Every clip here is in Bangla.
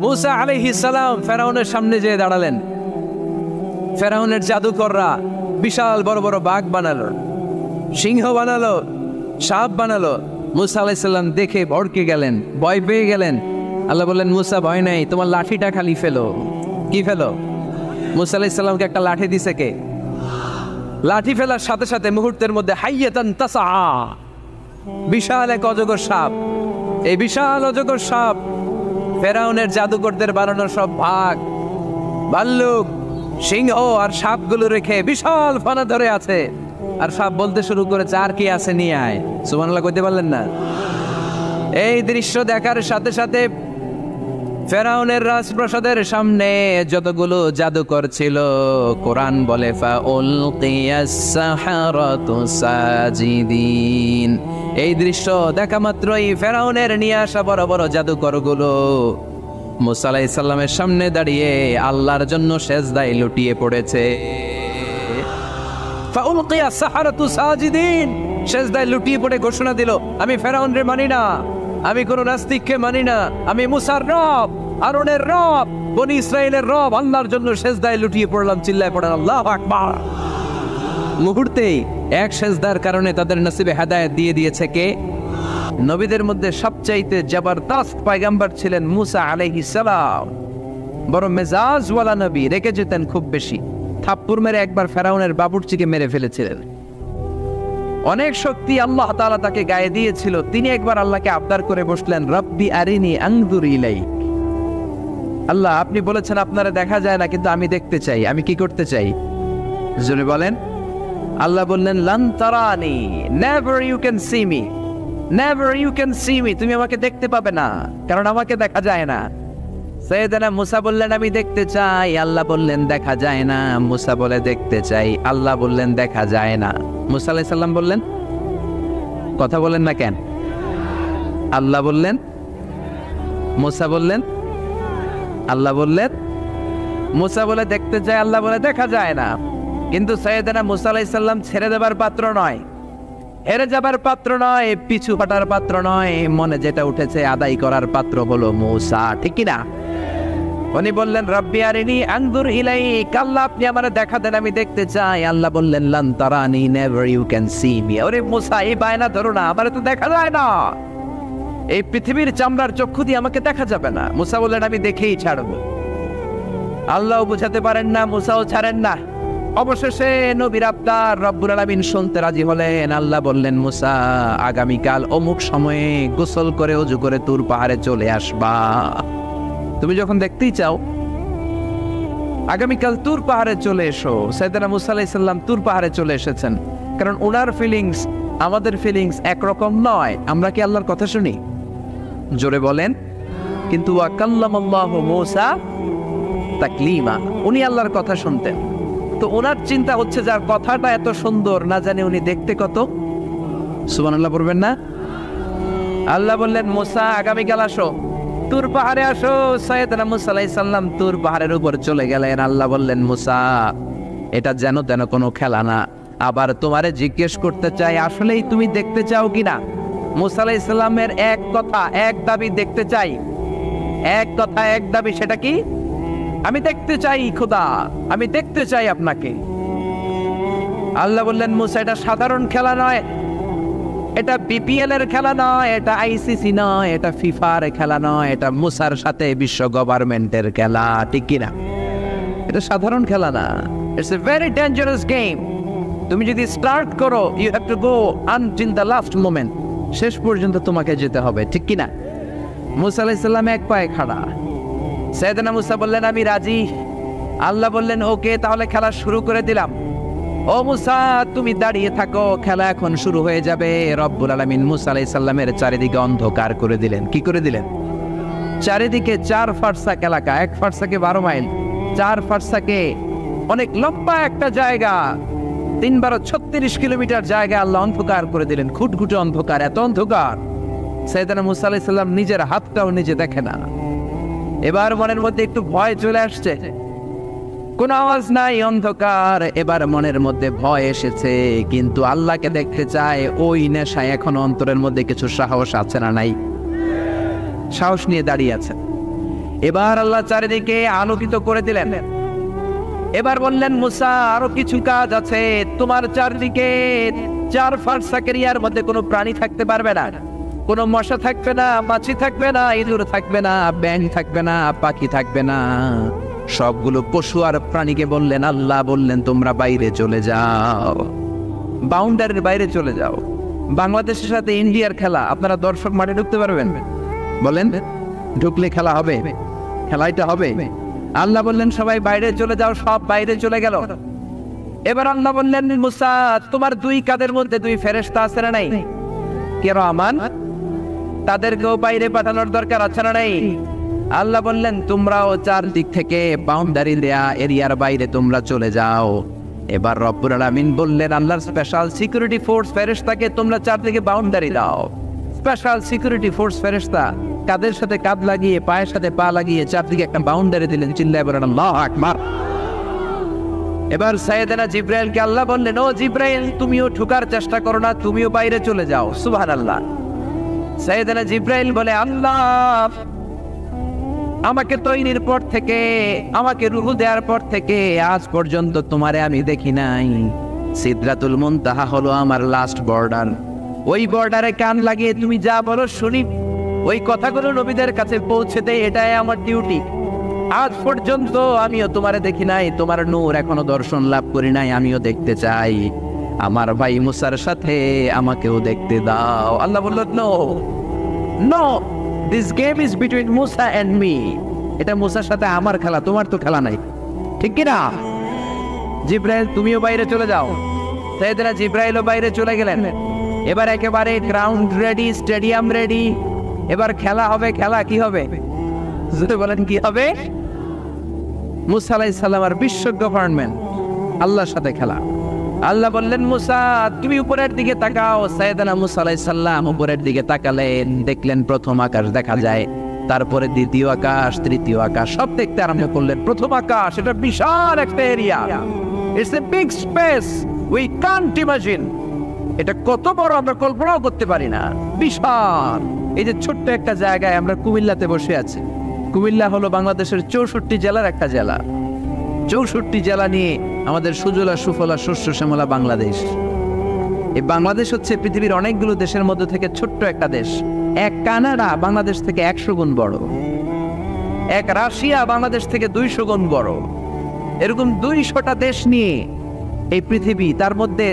মুসা আলাইহিস সালাম ফেরাউনের সামনে যেয়ে দাঁড়ালেন। ফেরাউনের জাদুকররা বিশাল বড় বড় বাঘ বানালো, সিংহ বানালো, সাপ বানালো। মুসা আলাইহিস সালাম দেখে ভড়কে গেলেন, ভয় পেয়ে গেলেন। আল্লাহ বললেন, মুসা ভয় নাই, তোমার লাঠিটা খালি ফেলো। কি ফেলো? মুসা আলাইহিস সালামকে একটা লাঠি দিছে কে? লাঠি ফেলার সাথে সাথে মুহূর্তের মধ্যে হাইয়াতান তাসআ, বিশাল এক অজগর সাপ। এই বিশাল অজগর সাপ ফেরাউনের জাদুকরদের বানানো সব বাঘ, ভাল্লুক, সিংহ আর সাপগুলো রেখে বিশাল ফানা ধরে আছে। আর সাপ বলতে শুরু করেছে, আর কি আছে নিয়ে আয়। সুবহানাল্লাহ কইতে পারলেন না? এই দৃশ্য দেখার সাথে সাথে ফেরাউনের রাজপ্রাসাদের সামনে যতগুলো জাদুকর ছিল, কোরআন বলে ফাউলকিয়াস সাহারাতু সাজিদিন। এই দৃশ্য দেখা মাত্রই ফেরাউনের নিয়ে আসা বড় বড় জাদুকরগুলো মুসা আলাইহিস সালামের সামনে দাঁড়িয়ে আল্লাহর জন্য সেজদায় লুটিয়ে পড়েছে। ফাউলকিয়াস সাহারাতু সাজিদিন, সেজদায় লুটিয়ে পড়ে ঘোষণা দিল, আমি ফেরাউনরে মানি না, আমি কোন নাস্তিককে মানি না, আমি মুসার রব, হারুনের রব, বনি ইসরাইলের রব, আল্লাহর জন্য সেজদায় লুটিয়ে পড়লাম। চিল্লায় পড়েন আল্লাহু আকবার। মুহূর্তেই এক সেজদার কারণে তাদের নসিবে হেদায়েত দিয়ে দিয়েছে কে? নবীদের মধ্যে সবচাইতে জবরদস্ত পয়গম্বর ছিলেন মুসা আলাইহিস সালাম। বড় মেজাজওয়ালা নবী, রেখে যেতেন খুব বেশি। থাপ্পড় মেরে একবার ফেরাউনের বাবুর্চিকে মেরে ফেলেছিলেন। অনেক শক্তি আল্লাহ তাআলা তাকে গায়ে দিয়েছিল। তিনি একবার আল্লাহকে আবদার করে বসলেন, রব্বি আরিনি আনজুর ইলাইক। আল্লাহ, আপনি বলেছেন আপনারা দেখা যায় না, কিন্তু আমি দেখতে চাই। আমি কি করতে চাই? জোরে বলেন। আল্লাহ বললেন, লান তারানি, never you can see me, never you can see me. তুমি আমাকে দেখতে পাবে না, কারণ আমাকে দেখা যায় না। সাইয়েদনা মুসা বললেন, আমি দেখতে চাই। আল্লাহ বললেন, দেখা যায় না। মুসা বলে, দেখতে চাই। আল্লাহ বললেন, দেখা যায় না। মুসা আলাইহিস সালাম বললেন, কথা বলেন না কেন? আল্লাহ বললেন, মুসা বললেন, আল্লাহ বললেন। মুসা বলে দেখতে চাই, আল্লাহ বলে দেখা যায় না। কিন্তু সাইয়েদনা মুসা আলাইহিস সালাম ছেড়ে দেবার পাত্র নয়, হেরে যাবার পাত্র নয়, পিছু হটার পাত্র নয়। মনে যেটা উঠেছে আদায় করার পাত্র হলো মুসা, ঠিক কি না? উনি বললেন, রব্বি আরিনি আনজুর ইলাইক। আল্লাহ, আপনি আমারে দেখা দেন, আমি দেখতে চাই। আল্লাহ বললেন, লান তারানি, never you can see me. ওরে মুসা, এই বায়না ধরো না, আমারে তো দেখা যায় না। এই পৃথিবীর চামড়ার চক্ষু দিয়ে আমাকে দেখা যাবে না। মুসা বললেন, আমি দেখেই ছাড়বো। আল্লাহও বুঝাতে পারেন না, মুসাও ছাড়েন না। অবশেষে নবীর আবদার রব্বুল আলামিন শুনতে রাজি হলেন। আল্লাহ বললেন, মুসা, আগামীকাল অমুক সময়ে গোসল করে ওযু করে তুর পাহাড়ে চলে আসবা। তুমি যখন দেখতেই চাও, আগামীকাল তুর পাহাড়ে চলে এসো। সাইয়েদনা মুসা আলাইহিস সালাম তুর পাহাড়ে চলে এসেছেন, কারণ ওনার ফিলিংস আমাদের ফিলিংস একরকম নয়। আমরা কি আল্লাহর কথা শুনি? জোরে বলেন। কিন্তু ওয়া কাল্লামাল্লাহু মুসা তাকলিমা, উনি আল্লাহর কথা শুনতেন। তো ওনার চিন্তা হচ্ছে, যার কথাটা এত সুন্দর, না জানি উনি দেখতে কত। সুবহানাল্লাহ বলবেন না? আল্লাহ বললেন, মুসা, আগামীকাল আসো, তুর পাহাড়ে আসো। সাইয়েদনা মুসা আলাইহিস সালাম তুর পাহাড়ের উপর চলে গেলেন। আল্লাহ বললেন, মুসা, এটা যেন তেন কোনো খেলা না। আবার তোমারে জিজ্ঞেস করতে চাই, আসলেই তুমি দেখতে চাও কিনা? মুসা আলাইহিস সালামের এক কথা এক দাবি, দেখতে চাই। এক কথা এক দাবি, সেটা কি? আমি দেখতে চাই খোদা, আমি দেখতে চাই আপনাকে। আল্লাহ বললেন, মুসা, এটা সাধারণ খেলা নয়, এটা বিপিএল এর খেলা নয়, এটা আইসিসি নয়, এটা ফিফার খেলা নয়, এটা মুসার সাথে বিশ্ব গভর্নমেন্টের খেলা, ঠিক কিনা? এটা সাধারণ খেলা না। It's a very dangerous game. তুমি যদি স্টার্ট করো, you have to go until the last moment. শেষ পর্যন্ত তোমাকে যেতে হবে, ঠিক কিনা? মুসা আলাইহিস সালাম এক পায়ে খাড়া। সাইয়েদনা মুসা বললেন, আমি রাজি। আল্লাহ বললেন, ওকে, তাহলে খেলা শুরু করে দিলাম। ও মুসা, তুমি দাঁড়িয়ে থাকো, খেলা এখন শুরু হয়ে যাবে। রব্বুল আলামিন মুসা আলাইহিস সালামের চারিদিকে অন্ধকার করে দিলেন। কি করে দিলেন? চারিদিকে 4 ফারসাক এলাকা, 1 ফারসাকে 12 মাইল, 4 ফারসাকে অনেক লম্বা একটা জায়গা, 3 × 36 কিলোমিটার জায়গা আল্লাহ অন্ধকার করে দিলেন। খুটখুটে অন্ধকার, এত অন্ধকার সাইয়েদনা মুসা আলাইহিস সালাম নিজের হাতটাও নিজে দেখে না। এবার মনের মধ্যে একটু ভয় চলে আসছে, কোন আওয়াজ নাই, অন্ধকার। এবার মনের মধ্যে ভয় এসেছে, কিন্তু আল্লাহকে দেখতে চায়। ওই নেশায় এখন অন্তরের মধ্যে কিছু সাহস আছে না নাই? সাহস নিয়ে দাঁড়িয়ে আছে। এবার আল্লাহ চারিদিকে আলোকিত করে দিলেন। এবার বললেন, মুসা আরো কিছু কাজ আছে, তোমার চারদিকে 4 ফারসাক এরিয়ার মধ্যে কোনো প্রাণী থাকতে পারবে না, কোনো মশা থাকবে না, মাছি থাকবে না, ইঁদুর থাকবে না, ব্যাঙ থাকবে না, পাখি থাকবে না। সবগুলো পশু আর প্রাণীকে বললেন, আল্লাহ বললেন তোমরা বাইরে চলে যাও, বাউন্ডারির বাইরে চলে যাও। বাংলাদেশের সাথে ইন্ডিয়ার খেলা, আপনারা দর্শক মাঠে ঢুকতে পারবেন? বলেন, ঢুকলে খেলা হবে? খেলাইটা হবে? আল্লাহ বললেন সবাই বাইরে চলে যাও, সব বাইরে চলে গেল। এবার আল্লাহ বললেন, মুসা তোমার 2 কাঁধের মধ্যে 2 ফেরেশতা আছে না নাই? কিরামান, তাদেরকেও বাইরে পাঠানোর দরকার আছে না নাই? আল্লাহ বললেন তোমরাও 4 দিক থেকে বাউন্ডারি দেয়া এরিয়ার বাইরে তোমরা চলে যাও। এবার রব্বুল আলামিন বললেন, আল্লাহর স্পেশাল সিকিউরিটি ফোর্স ফেরেশতাকে তোমরা 4 দিকে বাউন্ডারি দাও। স্পেশাল সিকিউরিটি ফোর্স ফেরেশতা কাদের সাথে কাঁধ লাগিয়ে, পায়ের সাথে পা লাগিয়ে 4 দিকে একটা বাউন্ডারি দিলেন। চিল্লায়ে বলেন আল্লাহু আকবার। এবার সাইয়েদনা জিব্রাইলকে আল্লাহ বললেন, ও জিব্রাইল তুমিও ঢোকার চেষ্টা করো না, তুমিও বাইরে চলে যাও। সুবহানাল্লাহ। সাইয়েদনা জিব্রাইল বলে, আল্লাহ আমাকে তৈরির পর থেকে, আমাকে রূহ দেওয়ার পর থেকে আজ পর্যন্ত তোমারে আমি দেখি নাই। সিদরাতুল মুনতাহা হলো আমার লাস্ট বর্ডার। ওই বর্ডারে কান লাগিয়ে তুমি যা বলো শুনি, ওই কথাগুলো নবীদের কাছে পৌঁছে দেয়, এটাই আমার ডিউটি। আজ পর্যন্ত আমিও তোমারে দেখি নাই, তোমার নূর এখনো দর্শন লাভ করি নাই, আমিও দেখতে চাই। আমার ভাই মুসার সাথে আমাকেও দেখতে দাও। আল্লাহ বলল, no no, this game is between Musa and me. এটা মুসার সাথে আমার খেলা, তোমার তো খেলা নাই, ঠিক কি না? জিব্রাইল তুমিও বাইরে চলে যাও। সাইয়েদনা জিব্রাইলও বাইরে চলে গেলেন। এবার একেবারে গ্রাউন্ড রেডি, স্টেডিয়াম রেডি। এবার খেলা হবে। খেলা কি হবে? যদি বলেন কি হবে? মুসা আলাইহিস সালাম আর বিশ্ব গভর্নমেন্ট, আল্লাহর সাথে খেলা। আল্লাহ বললেন, মুসা তুমি উপরের দিকে তাকাও। সাইয়েদনা মুসা আলাইহিস সালাম উপরের দিকে তাকালেন, দেখলেন প্রথম আকাশ দেখা যায়, তারপরে দ্বিতীয় আকাশ, তৃতীয় আকাশ, সব দেখতে আরম্ভ করলেন। প্রথম আকাশ, এটা বিশাল একটা area, it's a big space, we can't imagine. এটা কত বড় আমরা কল্পনাও করতে পারি না, বিশাল। এই যে ছোট্ট একটা জায়গায় আমরা কুমিল্লাতে বসে আছি। কুমিল্লা হলো বাংলাদেশের 64 জেলার একটা জেলা। 64 জেলা নিয়ে আমাদের সুজলা সুফলা শস্য শ্যামলা বাংলাদেশ। এই বাংলাদেশ হচ্ছে পৃথিবীর অনেকগুলো দেশের মধ্যে থেকে ছোট্ট একটা দেশ। এক কানাডা বাংলাদেশ থেকে 100 গুণ বড়, এক রাশিয়া বাংলাদেশ থেকে 200 গুণ বড়। এরকম 200টা দেশ নিয়ে এই পৃথিবী, তার মধ্যে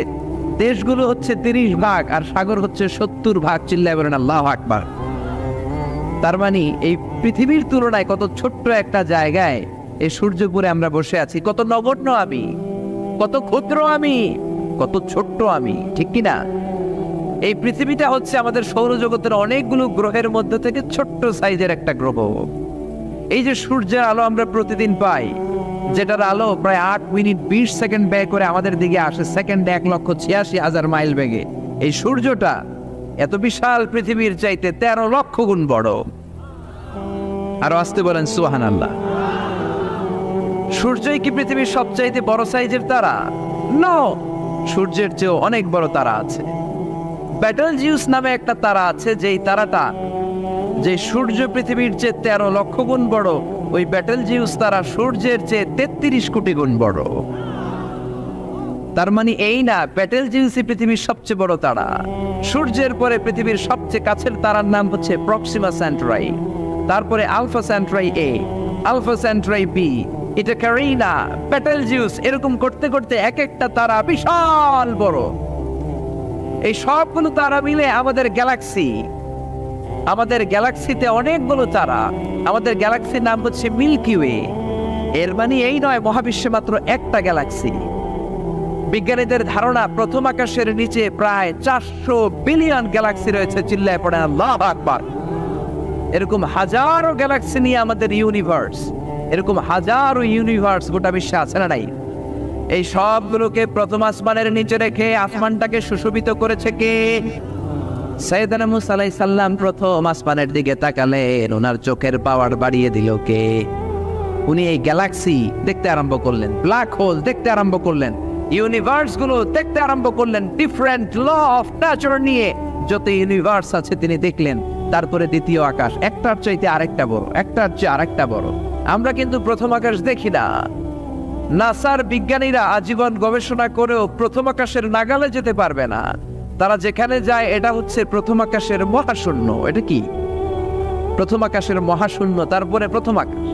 দেশগুলো হচ্ছে 30 ভাগ আর সাগর হচ্ছে 70 ভাগ। চিল্লায় বলেন আল্লাহু আকবার। তার মানে এই পৃথিবীর তুলনায় কত ছোট্ট একটা জায়গায় এই সূর্যপুরে আমরা বসে আছি। কত নগণ্য আমি, কত ক্ষুদ্র আমি, কত ছোট্ট আমি, ঠিক কিনা? এই পৃথিবীটা হচ্ছে আমাদের সৌরজগতের অনেকগুলো গ্রহের মধ্যে থেকে ছোট্ট সাইজের একটা গ্রহ। এই যে সূর্যের আলো আমরা প্রতিদিন পাই, যেটার আলো প্রায় 8 মিনিট 20 সেকেন্ড ব্যয় করে আমাদের দিকে আসে, সেকেন্ডে 1,86,000 মাইল বেগে। এই সূর্যটা এত বিশাল পৃথিবীর চাইতে 13 লক্ষ গুণ বড়। আরো আসতে বলেন সুবহানাল্লাহ। সূর্যই কি পৃথিবীর সবচাইতে বড় সাইজের তারা? নো, সূর্যের চেয়েও অনেক বড় তারা আছে। ব্যাটেলজিউস নামে একটা তারা আছে, যেই তারাটা, যে সূর্য পৃথিবীর চেয়ে 13 লক্ষ গুণ বড়, ওই ব্যাটেলজিউস তারা সূর্যের চেয়ে 33 কোটি গুণ বড়। তার মানে এই না ব্যাটেলজিউসই পৃথিবীর সবচেয়ে বড় তারা। সূর্যের পরে পৃথিবীর সবচেয়ে কাছের তারার নাম হচ্ছে প্রক্সিমা সেন্টরাই, তারপরে আলফা সেন্টরাই এ, আলফা সেন্টরাই বি, এটা ক্যারিনা, ব্যাটেলজিউস, এরকম করতে করতে এক একটা তারা বিশাল বড়। এই সবগুলো তারা মিলে আমাদের গ্যালাক্সি। আমাদের গ্যালাক্সিতে অনেকগুলো তারা। আমাদের গ্যালাক্সির নাম হচ্ছে মিল্কি ওয়ে। এর মানে এই নয় মহাবিশ্বে মাত্র একটা গ্যালাক্সি। বিজ্ঞানীদের ধারণা প্রথম আকাশের নিচে প্রায় 400 বিলিয়ন গ্যালাক্সি রয়েছে। চিল্লায় পড়েন আল্লাহু আকবার। এরকম হাজারো গ্যালাক্সি নিয়ে আমাদের ইউনিভার্স, এরকম হাজারো ইউনিভার্স গোটা বিশ্বে আছে না নাই? এই সবগুলোকে প্রথম আসমানের নিচে রেখে আসমানটাকে সুশোভিত করেছে কে? সাইয়েদনা মুসা আলাইহিস সালাম প্রথম আসমানের দিকে তাকালেন, ওনার চোখের পাওয়ার বাড়িয়ে দিল কে? উনি এই গ্যালাক্সি দেখতে আরম্ভ করলেন, ব্ল্যাক হোল দেখতে আরম্ভ করলেন, ইউনিভার্স গুলো দেখতে আরম্ভ করলেন। ডিফারেন্ট ল অফ নেচার নিয়ে যত ইউনিভার্স আছে তিনি দেখলেন। তারপরে দ্বিতীয় আকাশ, একটার চাইতে আরেকটা বড়, একটার চেয়ে আরেকটা বড়। আমরা কিন্তু প্রথম আকাশ দেখি না। নাসার বিজ্ঞানীরা আজীবন গবেষণা করেও প্রথম আকাশের নাগালে যেতে পারবে না। তারা যেখানে যায় এটা হচ্ছে প্রথম আকাশের মহাশূন্য। এটা কি? প্রথম আকাশের মহাশূন্য, তারপরে প্রথম আকাশ,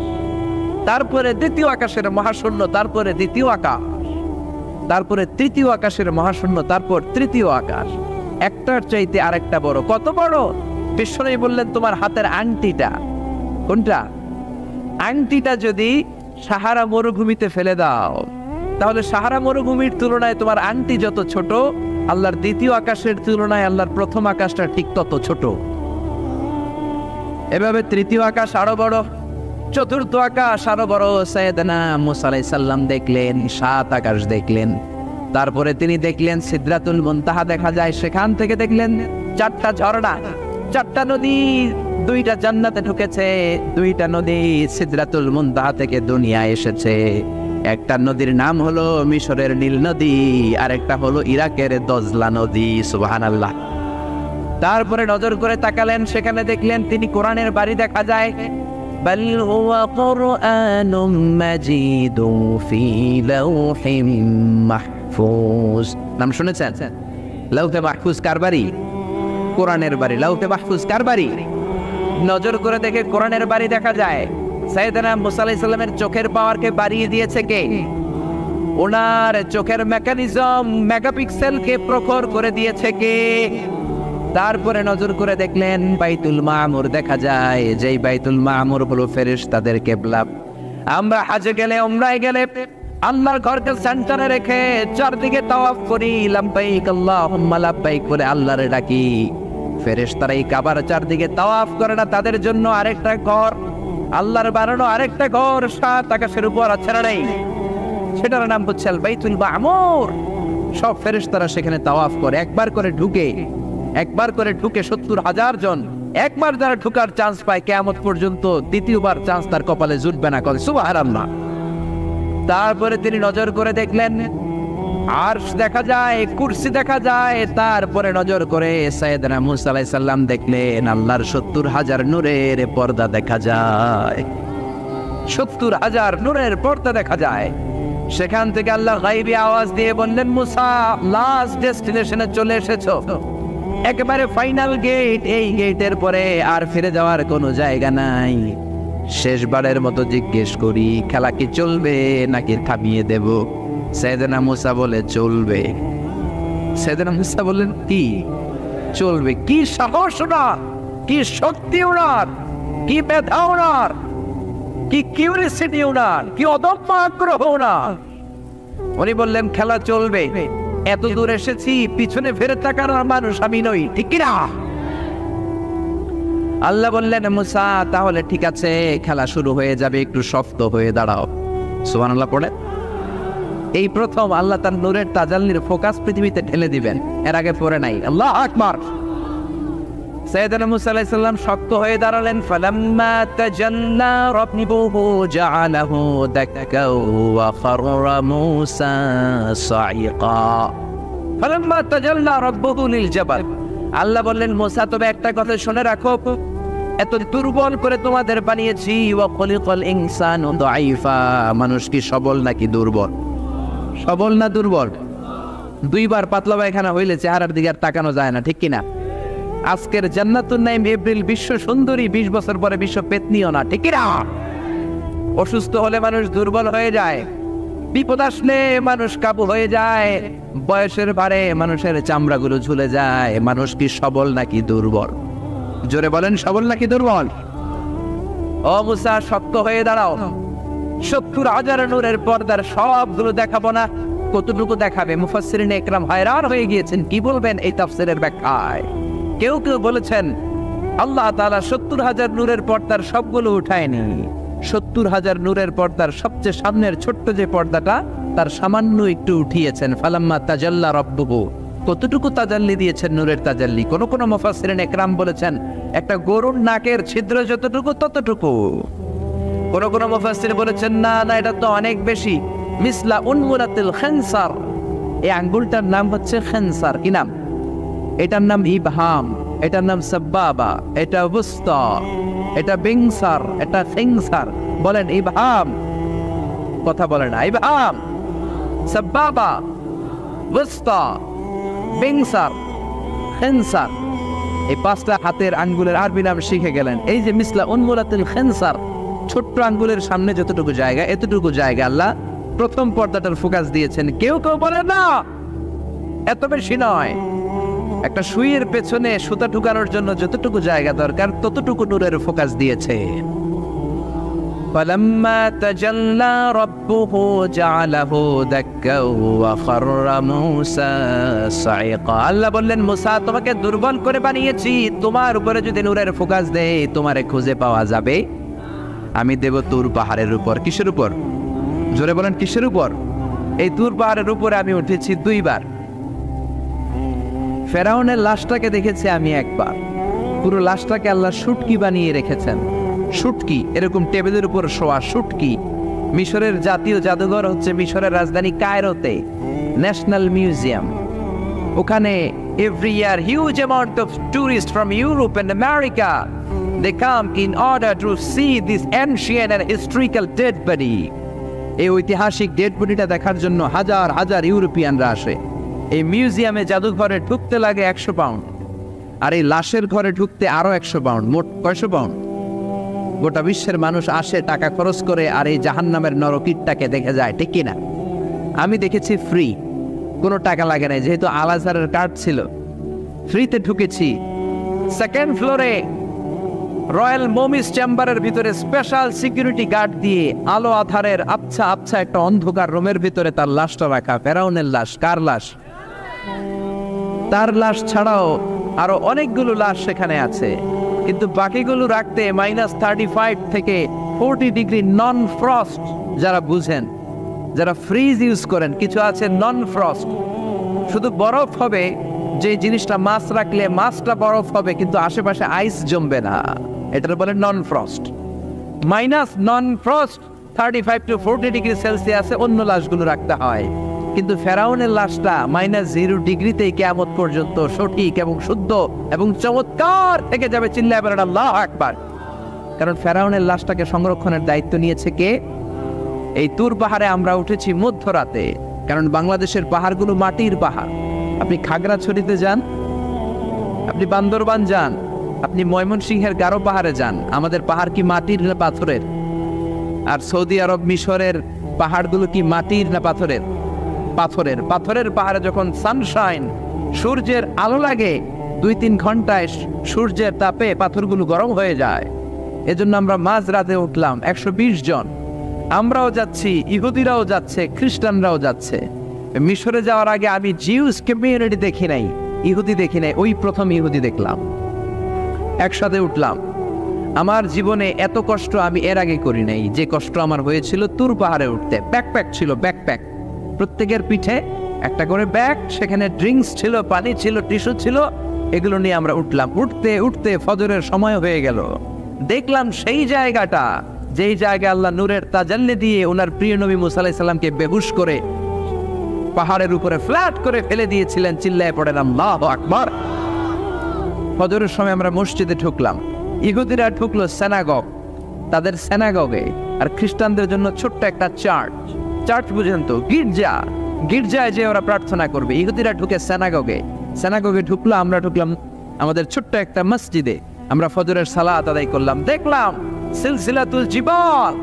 তারপরে দ্বিতীয় আকাশের মহাশূন্য, তারপরে দ্বিতীয় আকাশ, তারপরে তৃতীয় আকাশের মহাশূন্য, তারপর তৃতীয় আকাশ। একটার চাইতে আরেকটা বড়। কত বড়? বিশ্বনবী বললেন তোমার হাতের আংটিটা। কোনটা? আংটিটা যদি সাহারা মরুভূমিতে ফেলে দাও, তাহলে সাহারা মরুভূমির তুলনায় তোমার আংটি যত ছোট, আল্লাহর দ্বিতীয় আকাশের তুলনায় আল্লাহর প্রথম আকাশটা ঠিক তত ছোট। এভাবে তৃতীয় আকাশ আরো বড়, চতুর্থ আকাশ আরো বড়। সাইয়েদনা মুসা আলাইহিস সালাম দেখলেন 7 আকাশ দেখলেন। তারপরে তিনি দেখলেন সিদরাতুল মুনতাহা দেখা যায়, সেখান থেকে দেখলেন 4টা ঝর্ণা, 4টা নদী। 2টা জান্নাতে ঢুকেছে, 2টা নদী সিদরাতুল মুনতাহা থেকে দুনিয়ায় এসেছে। একটা নদীর নাম হলো মিশরের নীল নদী, আর একটা হলো ইরাকের দজলা নদী। সুবহানাল্লাহ। তারপরে নজর করে তাকালেন, সেখানে দেখলেন তিনি কোরআনের বাড়ি দেখা যায়। বাল হুয়া কুরআনুম মাজিদুন ফি লাওহিম মাহফুজ। নাম শুনেছেন? লাওহে মাহফুজ কার বাড়ি? কোরআনের বাড়ি। লাওহে মাহফুজ কার বাড়ি? নজর করে দেখে কোরআনের বাড়ি দেখা যায়। সাইয়েদনা মুসা আলাইহিস সালামের চোখের পাওয়ারকে বাড়িয়ে দিয়েছে কে? ওনার চোখের মেকানিজম, মেগাপিক্সেলকে প্রখর করে দিয়েছে কে? তারপরে নজর করে দেখলেন বাইতুল মামুর দেখা যায়, যেই বাইতুল মামুর হলো ফেরেশতাদের কিবলা। আমরা হজে গেলে, উমরায় গেলে আল্লাহর ঘরকে সেন্টারে রেখে চারদিকে তাওয়াফ করি, লাব্বাইক আল্লাহুম্মা লাব্বাইক বলে আল্লাহরে ডাকি। ফেরেশতারা এই কাবার চারদিকে তাওয়াফ করে না, তাদের জন্য আরেকটা ঘর, আল্লাহর বানানো আরেকটা ঘর 7 আকাশের উপর আছে না নাই? সেটার নাম হচ্ছে আল বাইতুল মামুর। সব ফেরেশতারা সেখানে তাওয়াফ করে, একবার করে ঢুকে 70,000 জন। একবার যারা ঢুকার চান্স পায় কিয়ামত পর্যন্ত দ্বিতীয়বার চান্স তার কপালে জুটবে না। কয় সুবহানাল্লাহ। তারপরে তিনি নজর করে দেখলেন আরশ দেখা যায়, কুরসি দেখা যায়। তারপরে নজর করে সাইয়েদনা মুসা আলাইহিস সালাম দেখলেন আল্লাহর 70,000 নূরের পর্দা দেখা যায়। 70,000 নূরের পর্দা দেখা যায়। সেখান থেকে আল্লাহ গায়বী আওয়াজ দিয়ে বললেন, মুসা লাস্ট ডেস্টিনেশনে চলে এসেছো, একেবারে ফাইনাল গেট। এই গেটের পরে আর ফিরে যাওয়ার কোনো জায়গা নাই। শেষবারের মতো জিজ্ঞেস করি, খেলা কি চলবে নাকি থামিয়ে দেব? সাইয়েদনা মুসা বলে চলবে। সাইয়েদনা মুসা বললেন কি চলবে? কি সাহস ওনার, কি শক্তি ওনার, কি মেধা ওনার, কি কিউরিসিটি ওনার, কি অদম্য আগ্রহ ওনার। উনি বললেন খেলা চলবে। এত দূর এসেছি, পিছনে ফিরে তাকানোর মানুষ আমি নই, ঠিক কিনা? আল্লাহ বললেন মুসা তাহলে ঠিক আছে, খেলা শুরু হয়ে যাবে, একটু শক্ত হয়ে দাঁড়াও। সুবহানাল্লাহ পড়ে। এই প্রথম আল্লাহ তার নূরের তাজাল্লির ফোকাস পৃথিবীতে ঢেলে দিবেন, এর আগে পড়ে নাই। আল্লাহু আকবার। সাইয়েদনা মুসা আলাইহিস সালাম শক্ত হয়ে দাঁড়ালেন। ফালাম্মা তাজাল্লা রাব্বুহু জাআলাহু দাক্কা ওয়া খাররা মুসা সাইকা। ফালাম্মা তাজাল্লা রাব্বুহু লিল জাবাল। আল্লাহ বললেন মুসা তবে একটা কথা শুনে রাখো, এত দুর্বল করে তোমাদের বানিয়েছি। ওয়া খলিকাল ইনসানু দাঈফা। মানুষ কি সবল নাকি দুর্বল? সবল না দুর্বল? 2বার পাতলা পায়খানা হইলে চেহারার দিকে আর তাকানো যায় না, ঠিক কিনা? আজকের জান্নাতুন নাইম এপ্রিল বিশ্ব সুন্দরী, 20 বছর পরে বিশ্ব পেতনিও না, ঠিক কিনা? অসুস্থ হলে মানুষ দুর্বল হয়ে যায়, বিপদ আসলে মানুষ কাবু হয়ে যায়, বয়সের ভারে মানুষের চামড়াগুলো ঝুলে যায়। মানুষ কি সবল নাকি দুর্বল? জোরে বলেন, সবল নাকি দুর্বল? ও মুসা শক্ত হয়ে দাঁড়াও। 70,000 নূরের পর্দার সবগুলো দেখাবো না, কতটুকু দেখাবে? মুফাসসিরিনে ইকরাম হায়রান হয়ে গিয়েছেন, কি বলবেন এই তাফসীরের ব্যাখ্যায়। কেউ কেউ বলেছেন আল্লাহ তাআলা 70,000 নূরের পর্দার সবগুলো উঠায়নি। 70,000 নূরের পর্দার সবচেয়ে সামনের ছোট্ট যে পর্দাটা, তার সামান্য একটু উঠিয়েছেন। ফালাম্মা তাজাল্লা রাব্বুহু। কতটুকু তাজাল্লি দিয়েছেন নূরের তাজাল্লি? কোন কোন মুফাসসিরিনে ইকরাম বলেছেন একটা গরুর নাকের ছিদ্র যতটুকু ততটুকু। কোন কোন মুফাসসির বলেছেন না না, এটা তো অনেক বেশি। মিসলা উনমুরাতিল খানসার। এই আঙ্গুলটার নাম হচ্ছে খানসার। কি নাম? এটার নাম ইবহাম, এটার নাম সাব্বাবা, এটা বুস্তা, এটা বিংসার, এটা সিংসার। বলেন ইবহাম, কথা বলেন না, ইবহাম, সাব্বাবা, বুস্তা, বিংসার, খিনসার। এই 5টা হাতের আঙ্গুলের আরবি নাম শিখে গেলেন। এই যে মিসলা উনমুলাতুল খিনসার, ছোট্ট আঙ্গুলের সামনে যতটুকু জায়গা, এতটুকু জায়গা আল্লাহ প্রথম পর্দাটার ফোকাস দিয়েছেন। কেউ কেউ বলে না এত বেশি নয়, একটা সুইয়ের পেছনে সুতা ঢুকানোর জন্য যতটুকু জায়গা দরকার ততটুকু নূরের ফোকাস দিয়েছে। فَلَمَّا تَجَلَّى رَبُّهُ جَعَلَهُ دَكًّا وَخَرَّ مُوسَى صَعِقًا। আল্লাহ বললেন, মুসা তোমাকে দুর্বল করে বানিয়েছি, তোমার উপরে যদি নূরের ফোকাস দেই তোমারে খুঁজে পাওয়া যাবে। আমি দেব তুর পাহাড়ের উপর। কিসের উপর? জোরে বলেন, কিসের উপর? এই তুর পাহাড়ের উপরে আমি উঠেছি 2 বার। ফেরাউনের লাশটাকে দেখেছি আমি 1 বার। পুরো লাশটাকে আল্লাহ শুটকি বানিয়ে রেখেছেন। শুটকি, এরকম টেবিলের উপর শোয়া শুটকি। মিশরের জাতীয় জাদুঘর হচ্ছে মিশরের রাজধানী কায়রোতে, ন্যাশনাল মিউজিয়াম। ওখানে every year huge amount of tourist from Europe and America, they come in order to see this ancient and historical dead body. এই ঐতিহাসিক ডেড বডিটা দেখার জন্য হাজার হাজার ইউরোপিয়ানরা আসে। এই মিউজিয়ামে জাদুঘরে ঢুকতে লাগে 100 পাউন্ড, আর এই লাশের ঘরে ঢুকতে আরো 100 পাউন্ড, মোট 100 পাউন্ড। গোটা বিশ্বের মানুষ আসে টাকা খরচ করে আর এই জাহান্নামের নরকীটটাকে দেখে যায়, ঠিক কিনা? আমি দেখেছি ফ্রি, কোনো টাকা লাগে নাই, যেহেতু আল আজহারের কার্ড ছিল, ফ্রিতে ঢুকেছি। 2nd ফ্লোরে রয়্যাল মমিস চেম্বারের ভিতরে স্পেশাল সিকিউরিটি গার্ড দিয়ে আলো আধারের আবছা আবছা একটা অন্ধকার রুমের ভিতরে তার লাশটা রাখা। ফেরাউনের লাশ। কার লাশ? তার লাশ ছাড়াও আরো অনেকগুলো লাশ সেখানে আছে, কিন্তু বাকিগুলো রাখতে -35 থেকে 40 ডিগ্রি নন ফ্রস্ট। যারা বুঝেন, যারা ফ্রিজ ইউজ করেন, কিছু আছে নন ফ্রস্ট, শুধু বরফ হবে, যে জিনিসটা মাছ রাখলে মাছটা বরফ হবে কিন্তু আশেপাশে আইস জমবে না, এটার বলে non frost. Non frost 35 to 40 degree সেলসিয়াসে অন্য লাশগুলো রাখতে হয়, কিন্তু ফেরাউনের লাশটা -0 ডিগ্রিতেই কিয়ামত পর্যন্ত সঠিক এবং শুদ্ধ এবং চমৎকার থেকে যাবে। চিল্লায় বলেন আল্লাহু আকবার। কারণ ফেরাউনের লাশটাকে সংরক্ষণের দায়িত্ব নিয়েছে কে? এই তুর পাহাড়ে আমরা উঠেছি মধ্যরাতে, কারণ বাংলাদেশের পাহাড়গুলো মাটির পাহাড়। আপনি খাগড়াছড়িতে যান, আপনি বান্দরবান যান, আপনি ময়মনসিংহের গারো পাহাড়ে যান, আমাদের পাহাড় কি মাটির না পাথরের? আর সৌদি আরব মিশরের পাহাড়গুলো কি মাটির না পাথরের? পাথরের। পাথরের পাহাড়ে যখন সানশাইন, সূর্যের আলো লাগে, 2-3 ঘন্টায় সূর্যের তাপে পাথরগুলো গরম হয়ে যায়। এজন্য আমরা মাঝ রাতে উঠলাম, 120 জন। আমরাও যাচ্ছি, ইহুদিরাও যাচ্ছে, খ্রিস্টানরাও যাচ্ছে। মিশরে যাওয়ার আগে আমি জিউস কমিউনিটি দেখি নাই, ইহুদি দেখি নাই, ওই প্রথম ইহুদি দেখলাম। একসাথে উঠলাম। আমার জীবনে এত কষ্ট আমি এর আগে করি নাই, যে কষ্ট আমার হয়েছিল তুর পাহাড়ে উঠতে। ব্যাকপ্যাক ছিল, ব্যাকপ্যাক, প্রত্যেকের পিঠে একটা করে ব্যাগ, সেখানে ড্রিঙ্কস ছিল, পানি ছিল, টিস্যু ছিল, এগুলো নিয়ে আমরা উঠলাম। উঠতে উঠতে ফজরের সময় হয়ে গেল। দেখলাম সেই জায়গাটা, যেই জায়গায় আল্লাহ নূরের তাজাল্লি দিয়ে ওনার প্রিয় নবী মুসা আলাইহিস সালামকে বেহুশ করে পাহাড়ের উপরে ফ্ল্যাট করে ফেলে দিয়েছিলেন। চিল্লায় পড়েন আল্লাহু আকবার। ফজরের সময় আমরা মসজিদে ঢুকলাম। ইহুদিরা ঢুকলো সিনাগগ, তাদের সিনাগগে, আর খ্রিস্টানদের জন্য ছোট্ট একটা চার্চ। চার্চ বুঝেন তো, গির্জা। গির্জায় যে ওরা প্রার্থনা করবে। ইহুদিরা ঢুকে সিনাগগে। সিনাগগে ঢুকলো, আমরা ঢুকলাম আমাদের ছোট্ট একটা মসজিদে। আমরা ফজরের সালাত আদায় করলাম। দেখলাম সিলসিলাতুল জিবাল,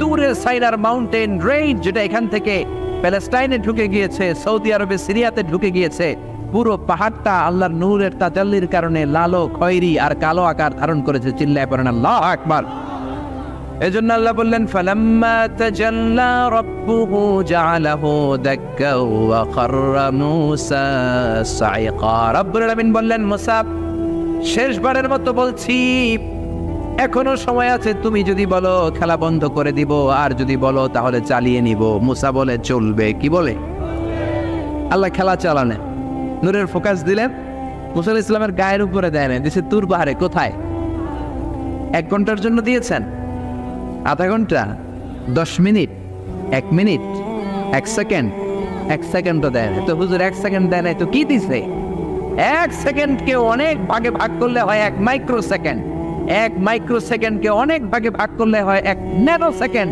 তুরের সাইনার মাউন্টেন রেঞ্জ, যেটা এখান থেকে প্যালেস্টাইনে ঢুকে গিয়েছে, সৌদি আরবে, সিরিয়াতে ঢুকে গিয়েছে। পুরো পাহাড়টা আল্লাহর নূরের তাজাল্লির কারণে লালো, খয়েরি আর কালো আকার ধারণ করেছে। চিল্লায় পড়েন আল্লাহু আকবার। এজন্য আল্লাহ বললেন, ফালাম্মা তাজাল্লা রাব্বুহু জাআলাহু দাক্কা ওয়া খাররা মূসা সাইকা। রব্বুল আলামিন বললেন, মুসা শেষবারের মতো বলছি, এখনো সময় আছে, তুমি যদি বলো খেলা বন্ধ করে দিব, আর যদি বলো তাহলে চালিয়ে নিব। মুসা বলে চলবে। কি বলে? আল্লাহ খেলা চালানে নূরের ফোকাস দিলেন। মুসা আলাইহিস সালামের গায়ের উপরে দেয় না, দিছে তুর পাহাড়ে। কোথায়? 1 ঘন্টার জন্য দিয়েছেন, আধা ঘন্টা, 10 মিনিট, 1 মিনিট, 1 সেকেন্ড, 1 সেকেন্ডও দেয় না। তো হুজুর 1 সেকেন্ড দেয় নাই তো কি দিছে? এক সেকেন্ডকে অনেক ভাগে ভাগ করলে হয় 1 মাইক্রো সেকেন্ড, 1 মাইক্রো সেকেন্ডকে অনেক ভাগে ভাগ করলে হয় 1 ন্যানো সেকেন্ড,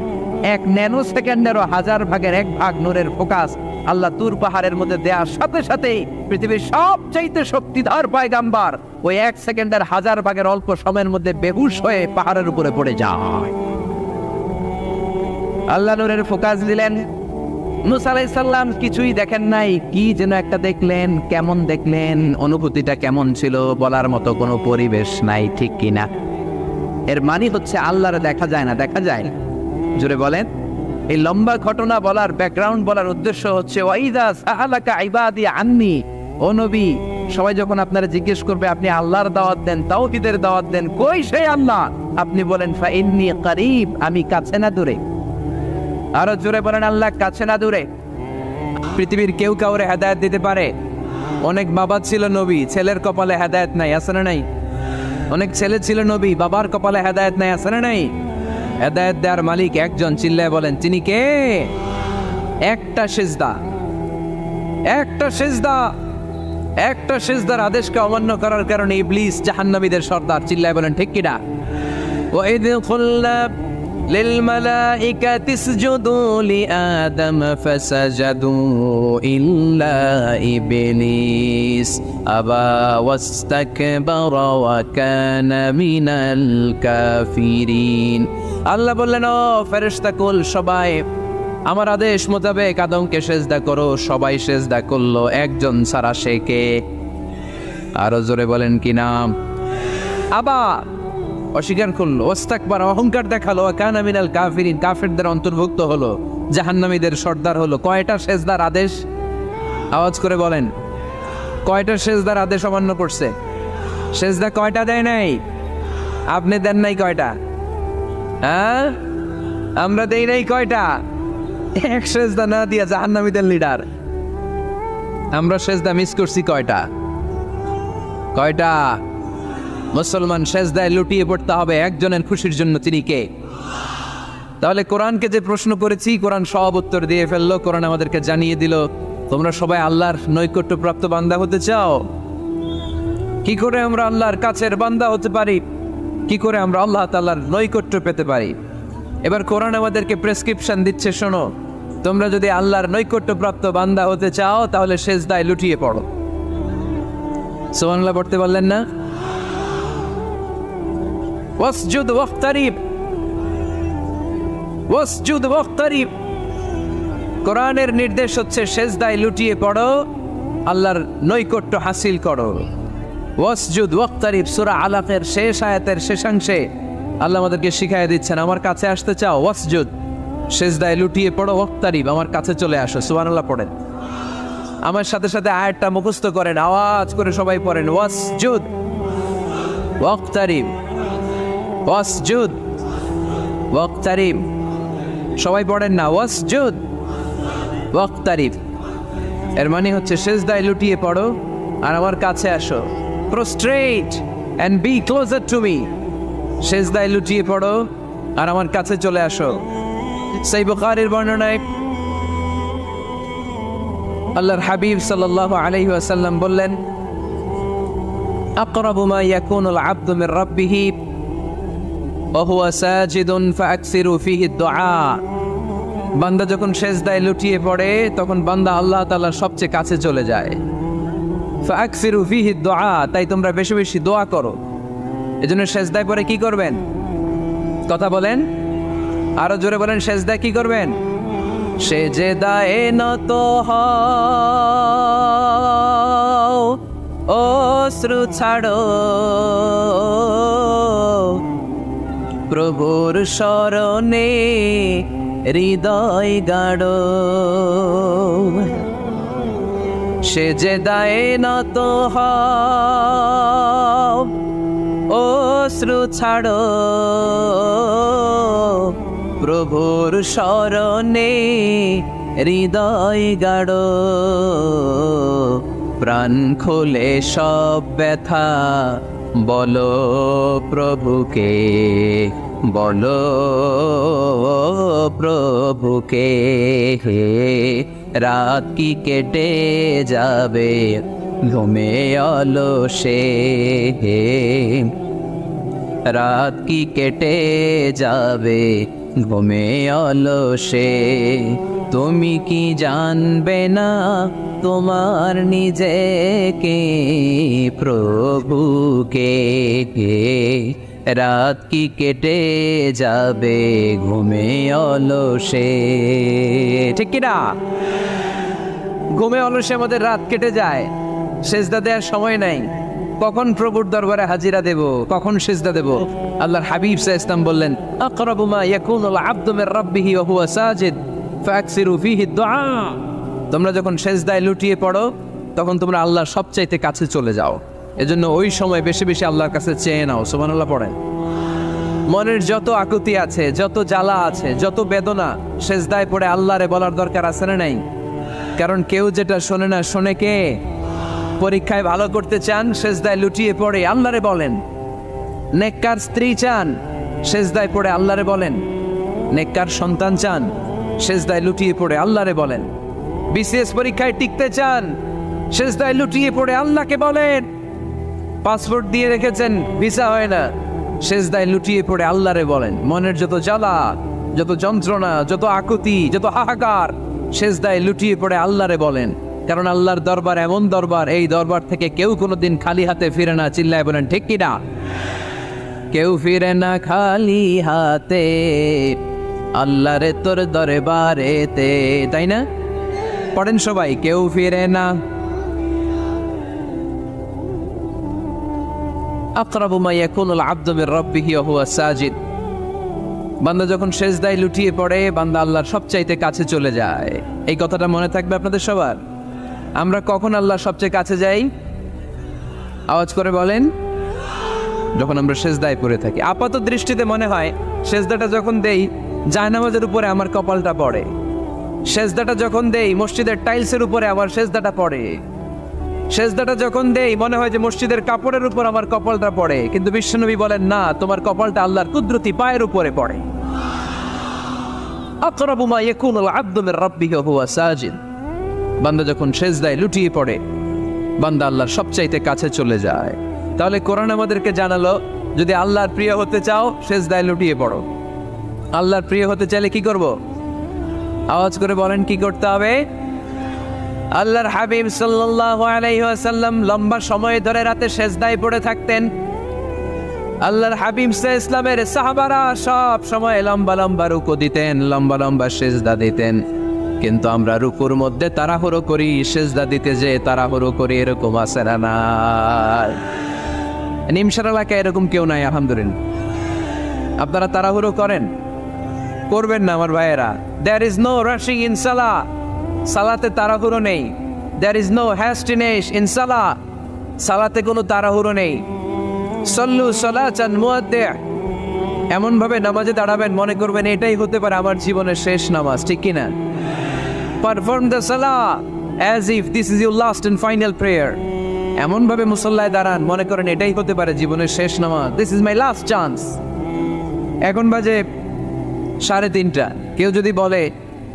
1 ন্যানো সেকেন্ডেরও 1000 ভাগের 1 ভাগ নূরের ফোকাস আল্লাহ তুর পাহাড়ের মধ্যে দেওয়ার সাথে সাথেই পৃথিবীর সবচাইতে শক্তিধর পয়গাম্বার ওই 1 সেকেন্ডের 1000 ভাগের অল্প সময়ের মধ্যে বেহুশ হয়ে পাহাড়ের উপরে পড়ে যায়। আল্লাহ নূরের ফোকাস দিলেন। মুসা আলাইহিস সালাম কিছুই দেখেন নাই, কি যেন একটা দেখলেন। কেমন দেখলেন, অনুভূতিটা কেমন ছিল বলার মতো কোনো পরিবেশ নাই, ঠিক কিনা? এর মানে হচ্ছে আল্লাহরে দেখা যায় না, দেখা যায় না। জোরে বলেন। এই লম্বা ঘটনা বলার, ব্যাকগ্রাউন্ড বলার উদ্দেশ্য হচ্ছে ওয়াইদা সাআলাকা ইবাদি আন্নি, ও নবী, সবাই যখন আপনারা জিজ্ঞেস করবে আপনি আল্লাহর দাওয়াত দেন, তাওহীদের দাওয়াত দেন, কই সেই আল্লাহ? আপনি বলেন ফা ইন্নী করিব, আমি কাছে না দূরে। আরো জোরে বলেন আল্লাহ কাছে না দূরে। পৃথিবীর কেউ কাউরে হেদায়েত দিতে পারে? অনেক বাবা ছিল নবী, ছেলের কপালে হেদায়েত নাই, আছে না নাই? অনেক ছেলে ছিল নবী, বাবার কপালে হেদায়েত নাই, আছে না নাই? হেদায়েত দেওয়ার মালিক একজন, চিল্লায় বলেন তিনি কে? একটা সিজদা, একটা সিজদা, একটা সিজদার আদেশকে অমান্য করার কারণে ইবলিস জাহান্নামীদের সর্দার, চিল্লায় বলেন ঠিক কিনা? وَإِذْ قُلْنَا لِلْمَلَائِكَةِ اسْجُدُوا لِآدَمَ فَسَجَدُوا إِلَّا إِبْلِيسَ أَبَى وَاسْتَكْبَرَ وَكَانَ مِنَ الْكَافِرِينَ। আল্লাহ বললেন, ও ফেরেশতাকুল সবাই আমার আদেশ মোতাবেক আদমকে সেজদা করো। সবাই সেজদা করলো, একজন ছাড়া, সে কে? আরো জোরে বলেন কি নাম? আবা, অস্বীকার করলো, ওয়াস্তাকবার, অহংকার দেখালো, কানা মিনাল কাফিরিন, কাফেরদের অন্তর্ভুক্ত হলো, জাহান্নামীদের সর্দার হলো। কয়টা সেজদার আদেশ? আওয়াজ করে বলেন, কয়টা সেজদার আদেশ অমান্য করছে? সেজদা কয়টা দেয় নাই? আপনি দেন নাই কয়টা? হ্যাঁ, আমরা দেই নাই কয়টা? এক সেজদা না দিয়া জাহান্নামীদের লিডার। আমরা সেজদা মিস করছি কয়টা? কয়টা? মুসলমান সেজদায় লুটিয়ে পড়তে হবে একজনের খুশির জন্য, তিনি কে? তাহলে কোরআনকে যে প্রশ্ন করেছি, কোরআন সব উত্তর দিয়ে ফেললো। কোরআন আমাদেরকে জানিয়ে দিল, তোমরা সবাই আল্লাহর নৈকট্যপ্রাপ্ত বান্দা হতে চাও? কি করে আমরা আল্লাহর কাছের বান্দা হতে পারি? কি করে আমরা আল্লাহ তাআলার নৈকট্য পেতে পারি? এবার কোরআন আমাদেরকে প্রেসক্রিপশন দিচ্ছে, শোনো, তোমরা যদি আল্লাহর নৈকট্যপ্রাপ্ত বান্দা হতে চাও তাহলে সেজদায় লুটিয়ে পড়ো। সুবহানাল্লাহ পড়তে পারলেন না? ওয়াসজুদ ওয়াক্তারিব, ওয়াসজুদ ওয়াক্তারিব। কোরআনের নির্দেশ হচ্ছে সেজদায় লুটিয়ে পড়ো, আল্লাহর নৈকট্য হাসিল করো। ওয়াসজুদ ওয়াক্তারিব, সূরা আলাকের শেষ আয়াতের শেষাংশে আল্লাহ আমাদেরকে শিখাইয়া দিচ্ছেন, আমার কাছে আসতে চাও, ওয়াসজুদ, সেজদায় লুটিয়ে পড়ো, ওয়াক্তারিব, আমার কাছে চলে আসো। সুবহানাল্লাহ পড়েন। আমার সাথে সাথে আয়াতটা মুখস্থ করেন, আওয়াজ করে সবাই পড়েন, ওয়াসজুদ ওয়াক্তারিব, ওয়াসজুদ ওয়াক্তারিব। সবাই পড়েন না, ওয়াসজুদ ওয়াক্তারিব। এর মানে হচ্ছে সেজদায় লুটিয়ে পড়ো আর আমার কাছে আসো। Prostrate and be closer to me. সেজদায় লুটিয়ে পড়ো আর আমার কাছে চলে আসো। সহিহ বুখারীর বর্ণনায় আল্লাহর হাবিব সাল্লাল্লাহু আলাইহি ওয়াসাল্লাম বললেন, আকরাবু মা ইয়াকুনুল আবদু মির রাব্বিহি ওয়া হুয়া সাজিদুন ফাআকসিরু ফীহি দুআ। বান্দা যখন সেজদায় লুটিয়ে পড়ে তখন বান্দা আল্লাহ তাআলার সবচেয়ে কাছে চলে যায়। ফাআকসিরু ফীহি দুআ, তাই তোমরা বেশি বেশি দোয়া করো। এজন্য সেজদায় পড়ে কি করবেন? কথা বলেন, আরো জোরে বলেন, সেজদায় কি করবেন? সেজদায়ে নত হও, অশ্রু ছাড়ো, প্রভুর শরণে হৃদয় গাড়ো। সেজদায়ে নত হও, অশ্রু ছাড়ো, প্রভুর শরণে হৃদয় গাড়ো। প্রাণ খুলে সব ব্যথা বলো প্রভুকে, বলো প্রভুকে। রাত কি কেটে যাবে, ঘুমে অলসে, রাত কি কেটে যাবে ঘুমে অলসে। তুমি কি জানবে না তোমার নিজেকে প্রভুকে, রাত কি কেটে যাবে ঘুমে অলসে। ঠিক কিনা? ঘুমে অলসে আমাদের রাত কেটে যায়, সেজদা দেওয়ার সময় নাই। কখন প্রভুর দরবারে হাজিরা দেব, কখন সেজদা দেব? আল্লাহর হাবিব সাল্লাল্লাহু আলাইহি ওয়াসাল্লাম বললেন, আকরাবু মা ইয়াকুনুল আবদু মির রাব্বিহি ওয়া হুয়া সাজিদ ফাকসিরু ফীহি দুআ। তোমরা যখন সেজদায় লুটিয়ে পড়ো তখন তোমরা আল্লাহর সবচাইতে কাছে চলে যাও। এজন্য ওই সময় বেশি বেশি আল্লাহর কাছে চেয়ে নাও। সুবহানাল্লাহ পড়েন। মনের যত আকুতি আছে, যত জ্বালা আছে, যত বেদনা, সেজদায় পড়ে আল্লাহরে বলার দরকার আছে না নাই? কারণ কেউ যেটা শোনে না, শোনে কে? পরীক্ষায় ভালো করতে চান, সেজদায় লুটিয়ে পড়ে আল্লাহরে বলেন। নেককার স্ত্রী চান, সেজদায় পড়ে আল্লাহরে বলেন। নেককার সন্তান চান, সেজদায় লুটিয়ে পড়ে আল্লাহরে বলেন। বিসিএস পরীক্ষায় টিকতে চান, সেজদায় লুটিয়ে পড়ে আল্লাহকে বলেন। পাসপোর্ট দিয়ে রেখেছেন, ভিসা হয় না, সেজদায় লুটিয়ে পড়ে আল্লাহরে বলেন। মনের যত জ্বালা, যত যন্ত্রণা, যত আকুতি, যত হাহাকার, সেজদায় লুটিয়ে পড়ে আল্লাহরে বলেন। কারণ আল্লাহর দরবার এমন দরবার, এই দরবার থেকে কেউ কোনোদিন খালি হাতে ফিরে না। চিল্লায় বলেন ঠিক কিনা? কেউ ফিরে না খালি হাতে আল্লাহরে তোর দরবারেতে, তাই না? পড়েন সবাই, কেউ ফিরে না। আকরাবু মা ইয়াকুনুল আবদু মির রাব্বিহি ওয়া হুয়া সাজিদ। বান্দা যখন সেজদায় লুটিয়ে পড়ে, বান্দা আল্লাহর সবচাইতে কাছে চলে যায়। এই কথাটা মনে থাকবে আপনাদের সবার। আমরা কখন আল্লাহর সবচেয়ে কাছে যাই? আওয়াজ করে বলেন। যখন আমরা সেজদায় পড়ে থাকি। আপাত দৃষ্টিতে মনে হয় সেজদাটা যখন দেই জায়নামাজের উপরে আমার কপালটা পড়ে, সেজদাটা যখন দেই মসজিদের টাইলসের উপরে আমার সেজদাটা পড়ে, সেজদাটা যখন দেই মনে হয় যে মসজিদের কাপড়ের উপর আমার কপালটা পড়ে। কিন্তু বিশ্বনবী বলেন, না, তোমার কপালটা আল্লাহর কুদরতি পায়ের উপরে পড়ে। আকরাবু মা ইয়াকুনুল আবদু মির রাব্বিহি ওয়া হুয়া সাজিদ। বান্দা যখন সেজদায় লুটিয়ে পড়ে, বান্দা আল্লাহর সবচাইতে কাছে চলে যায়। তাহলে কোরআন আমাদেরকে জানালো, যদি আল্লাহর প্রিয় হতে চাও সেজদায় লুটিয়ে পড়ো। আল্লাহর প্রিয় হতে চাইলে কি করব? আওয়াজ করে বলেন, কি করতে হবে? আল্লাহর হাবিব সাল্লাল্লাহু আলাইহি ওয়াসাল্লাম লম্বা সময় ধরে রাতে সেজদায় পড়ে থাকতেন। আল্লাহর হাবিব সাল্লাল্লাহু আলাইহি ওয়াসাল্লামের সাহাবারা সব সময় লম্বা লম্বা রুকু দিতেন, লম্বা লম্বা সেজদা দিতেন। কিন্তু আমরা রুকুর মধ্যে তাড়াহুড়ো করি, সেজদা দিতে যে তাড়াহুড়ো করি, এরকম আছে না? নাই। নিমসার এলাকায় এরকম কেউ নাই আলহামদুলিল্লাহ। আপনারা তাড়াহুড়ো করেন? করবেন না আমার ভাইয়েরা। There is no rushing in salah. সালাতে তাড়াহুড়ো নেই। There is no hastiness in salah. সালাতে কোনো তাড়াহুড়ো নেই। সল্লু সালাতান মুআদ্দি'। এমন ভাবে নামাজে দাঁড়াবেন মনে করবেন এটাই হতে পারে আমার জীবনের শেষ নামাজ, ঠিক কি না? Perform the salah as if this is your last and final prayer. এমন ভাবে মুসল্লায় দাঁড়ান মনে করেন এটাই হতে পারে জীবনের শেষ নামাজ। This is my last chance. এখন বাজে 3:30। কেউ যদি বলে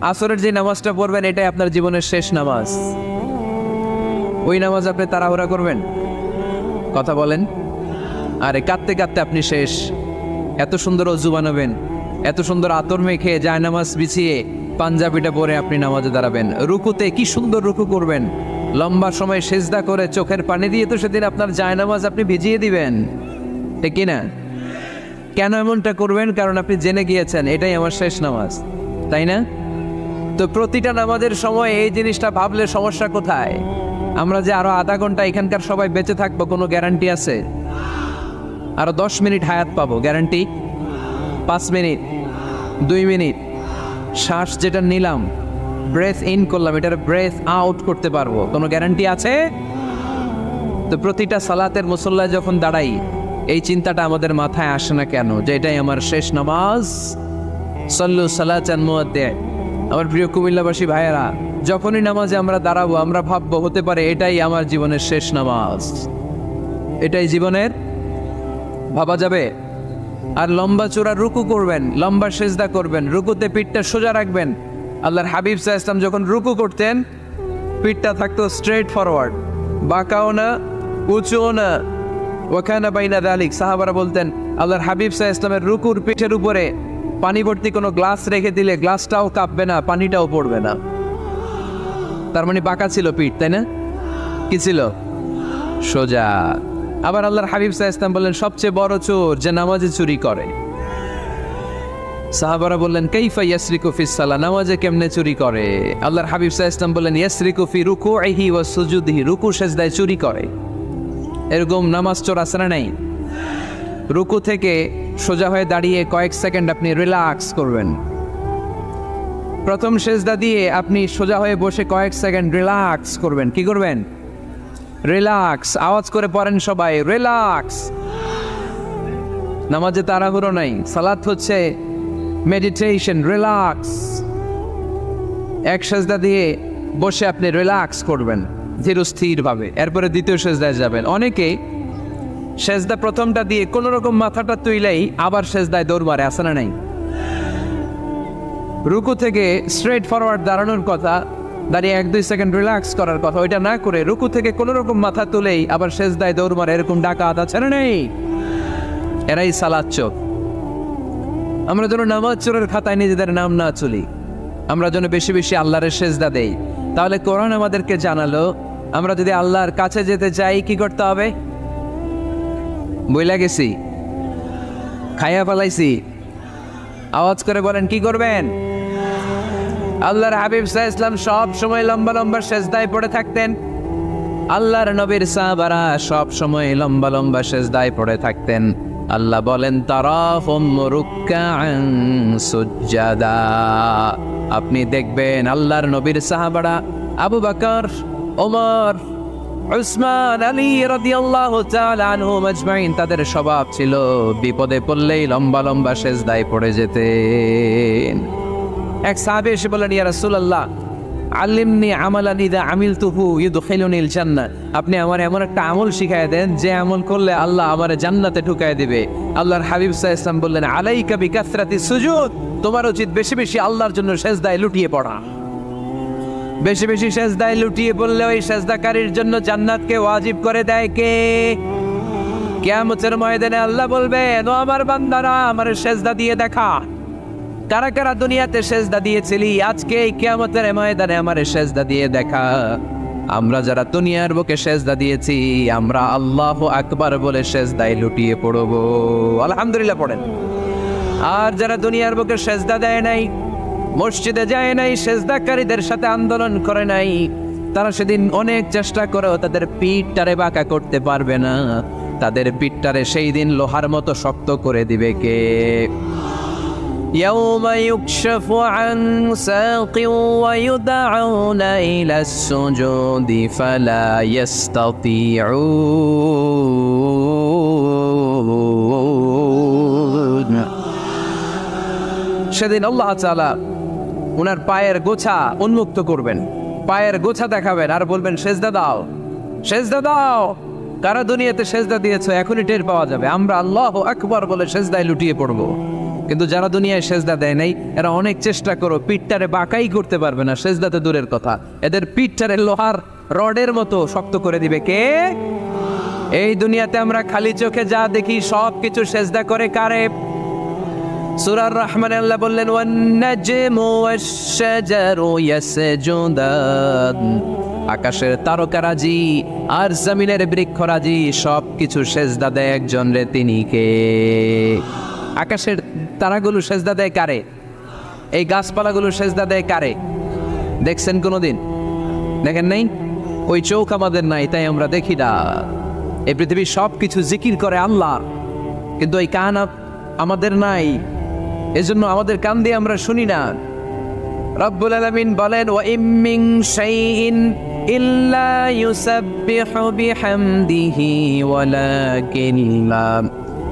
আসরের যে নামাজটা পড়বেন এটাই আপনার জীবনের শেষ নামাজ, ওই নামাজ আপনি তাড়াহুড়া করবেন? কথা বলেন। আরে কাঁদতে কাঁদতে আপনি শেষ। এত সুন্দর অজু বানাবেন, এত সুন্দর আতর মেখে জায়নামাজ বিছিয়ে পাঞ্জাবিটা পরে আপনি নামাজে দাঁড়াবেন। রুকুতে কি সুন্দর রুকু করবেন, লম্বা সময় সেজদা করে চোখের পানি দিয়ে তো সেদিন আপনার জায়নামাজ আপনি ভিজিয়ে দিবেন, ঠিক কিনা? কেন এমনটা করবেন? কারণ আপনি জেনে গিয়েছেন এটাই আমার শেষ নামাজ, তাই না? তো প্রতিটা নামাজের সময় এই জিনিসটা ভাবলে সমস্যা কোথায়? আমরা যে আরো আধা ঘন্টা এখানকার সবাই বেঁচে থাকবো কোনো গ্যারান্টি আছে? আরো 10 মিনিট হায়াত পাবো, গ্যারান্টি? 5 মিনিট, 2 মিনিট, শ্বাস যেটা নিলাম, ব্রেথ ইন করলাম, এটার ব্রেথ আউট করতে পারবো, কোনো গ্যারান্টি আছে? তো প্রতিটা সালাতের মুসল্লায় যখন দাঁড়াই এই চিন্তাটা আমাদের মাথায় আসে না কেন যে এটাই আমার শেষ নামাজ? সল্লু সালাতান মুআদ্দি'। আমার প্রিয় কুমিল্লাবাসী ভাইয়েরা, যখনই নামাজে আমরা দাঁড়াবো আমরা ভাববো হতে পারে এটাই আমার জীবনের শেষ নামাজ, এটাই জীবনের, ভাবা যাবে? আর লম্বা চূড়া রুকু করবেন, লম্বা সেজদা করবেন, রুকুতে পিঠটা সোজা রাখবেন। আল্লাহর হাবিব সাল্লাল্লাহু আলাইহি ওয়াসাল্লাম যখন রুকু করতেন পিঠটা থাকতো স্ট্রেট ফরওয়ার্ড, বাঁকাও না, উঁচুও না, ওয়াকানা বাইনা যালিক। সাহাবারা বলতেন আল্লাহর হাবিব সাল্লাল্লাহু আলাইহি ওয়াসাল্লামের রুকুর পিঠের উপরে পানি ভর্তি কোনো গ্লাস রেখে দিলে গ্লাসটাও কাঁপবে না, পানিটাও পড়বে না। তার মানে বাঁকা ছিল পিঠ, তাই না? কি ছিল? সোজা। আবার আল্লাহর হাবিব সাল্লাল্লাহু আলাইহি ওয়াসাল্লাম বললেন সবচেয়ে বড় চোর যে নামাজে চুরি করে। সাহাবারা বললেন কাইফা ইয়াসরিকু ফিস সালাহ, নামাজে কেমনে চুরি করে? আল্লাহর হাবিব সাল্লাল্লাহু আলাইহি ওয়াসাল্লাম বললেন ইয়াসরিকু ফি রুকুইহি ওয়া সুজুদিহি, রুকু সেজদায় চুরি করে। এরকম নামাজ চোর আছে না নাই? রুকু থেকে সোজা হয়ে দাঁড়িয়ে কয়েক সেকেন্ড আপনি রিল্যাক্স করবেন। প্রথম সেজদা দিয়ে আপনি সোজা হয়ে বসে কয়েক সেকেন্ড রিল্যাক্স করবেন। কি করবেন? রিল্যাক্স। আওয়াজ করে পড়েন সবাই, রিল্যাক্স। নামাজে তাড়াহুড়ো নাই, সালাত হচ্ছে মেডিটেশন, রিল্যাক্স। এক সেজদা দিয়ে বসে আপনি রিল্যাক্স করবেন ধীরস্থির ভাবে, এরপরে দ্বিতীয় সেজদায় যাবেন। অনেকে সেজদা প্রথমটা দিয়ে কোন রকম মাথাটা তুইলেই আবার সেজদায় দৌড় মারে, আছে না নাই? রুকু থেকে স্ট্রেট ফরওয়ার্ড দাঁড়ানোর কথা, দাঁড়িয়ে 1-2 সেকেন্ড রিল্যাক্স করার কথা, ওইটা না করে রুকু থেকে কোন রকম মাথা তুলেই আবার সেজদায় দৌড় মারে, এরকম ডাকাত আছে না নাই? এরাই সালাত চোর। আমরা যেন নামাজ চোরের খাতায় নিজেদের নাম না চলি, আমরা যেন বেশি বেশি আল্লাহর সেজদা দেই। তাহলে কোরআন আমাদেরকে জানালো আমরা যদি আল্লাহর কাছে যেতে চাই কি করতে হবে? বইলা গেছি, খাইয়া ফেলাইছি, আওয়াজ করে বলেন কি করবেন? আল্লাহর হাবিব সাল্লাল্লাহু আলাইহি ওয়াসাল্লাম সব সময় লম্বা লম্বা সেজদায় পড়ে থাকতেন। আল্লাহর নবীর সাহাবারা সব সময় লম্বা লম্বা সেজদায় পড়ে থাকতেন। আল্লাহ বলেন তারাহুম রুকআন সুজদা, আপনি দেখবেন আল্লাহর নবীর সাহাবারা আবু বকর, ওমর, উসমান, আলী রাদিয়াল্লাহু তাআলা আনহুম আজমাইন, তাদের স্বভাব ছিল বিপদে পড়লেই লম্বা লম্বা সেজদায় পড়ে যেতেন। এক সাহাবী এসে বললেন ইয়া রাসূলুল্লাহ আল্লিমনি আমালান ইযা আমিলতুহু ইউদখিলুনিল জান্নাহ, আপনি আমার এমন একটা আমল শিখায় দেন যে আমল করলে আল্লাহ আমারে জান্নাতে ঢুকায় দিবে। আল্লাহর হাবিব সাল্লাল্লাহু আলাইহি ওয়াসাল্লাম বললেন আলাইকা বিকাসরাতিস সুজুদ, তোমার উচিত বেশি বেশি আল্লাহর জন্য সেজদায় লুটিয়ে পড়া। বেশি বেশি সেজদায় লুটিয়ে পড়লে ওই সেজদাকারীর জন্য জান্নাতকে ওয়াজিব করে দেয় কে? কিয়ামতের ময়দানে আল্লাহ বলবেন ও আমার বান্দারা আমার সেজদা দিয়ে দেখা, কারা কারা দুনিয়াতে সেজদা দিয়েছিলি, আজকে এই কিয়ামতের ময়দানে আমার সেজদা দিয়ে দেখা। আমরা যারা দুনিয়ার বুকে সেজদা দিয়েছি আমরা আল্লাহু আকবার বলে সেজদায় লুটিয়ে পড়ব, আলহামদুলিল্লাহ পড়েন। আর যারা দুনিয়ার বুকে সেজদা দেয় নাই, মসজিদে যায় নাই, সেজদাকারীদের সাথে আন্দোলন করে নাই, তারা সেদিন অনেক চেষ্টা করেও তাদের পিঠটারে বাঁকা করতে পারবে না। তাদের পিঠটারে সেই দিন লোহার মতো শক্ত করে দিবে কে? يوم يكشف عن ساق ويدعون إلى السجود فلا يستطيعون। সেদিন আল্লাহ তাআলা ওনার পায়ের গোছা উন্মুক্ত করবেন, পায়ের গোছা দেখাবেন আর বলবেন সেজদা দাও, সেজদা দাও। কারা দুনিয়াতে সেজদা দিয়েছো এখনই টের পাওয়া যাবে। আমরা আল্লাহু আকবার বলে সেজদায় লুটিয়ে পড়বো, কিন্তু যারা দুনিয়ায় সেজদা দেয় নাই এরা অনেক চেষ্টা করো পিঠটারে বাঁকাই করতে পারবে না, সেজদাতে দূরের কথা, এদের পিঠটারে লোহার রডের মতো শক্ত করে দিবে কে? এই দুনিয়াতে আমরা খালি চোখে যা দেখি সব কিছু সেজদা করে কারে? সূরা আর-রহমানে আল্লাহ বললেন ওয়ান নাজমু ওয়াশ-শাজারু ইয়াসজুদান, আকাশের তারকারাজি আর জমিনের বৃক্ষরাজি সব কিছু সেজদা দেয় একজন রে, তিনি কে? আকাশের তারাগুলো সেজদা দেয় কারে? এই গাছপালাগুলো সেজদা দেয় কারে? দেখছেন কোনোদিন? দেখেন নাই? ওই চোখ আমাদের নাই তাই আমরা দেখি না। এই পৃথিবীর সব কিছু জিকির করে আল্লাহ, কিন্তু এই কান আমাদের নাই, এজন্য আমাদের কান দিয়ে আমরা শুনি না। রব্বুল আলামিন বলেন ওয়া ইম মিন শাইইন ইল্লা ইউসাব্বিহু বিহামদিহি ওয়ালাকিন লা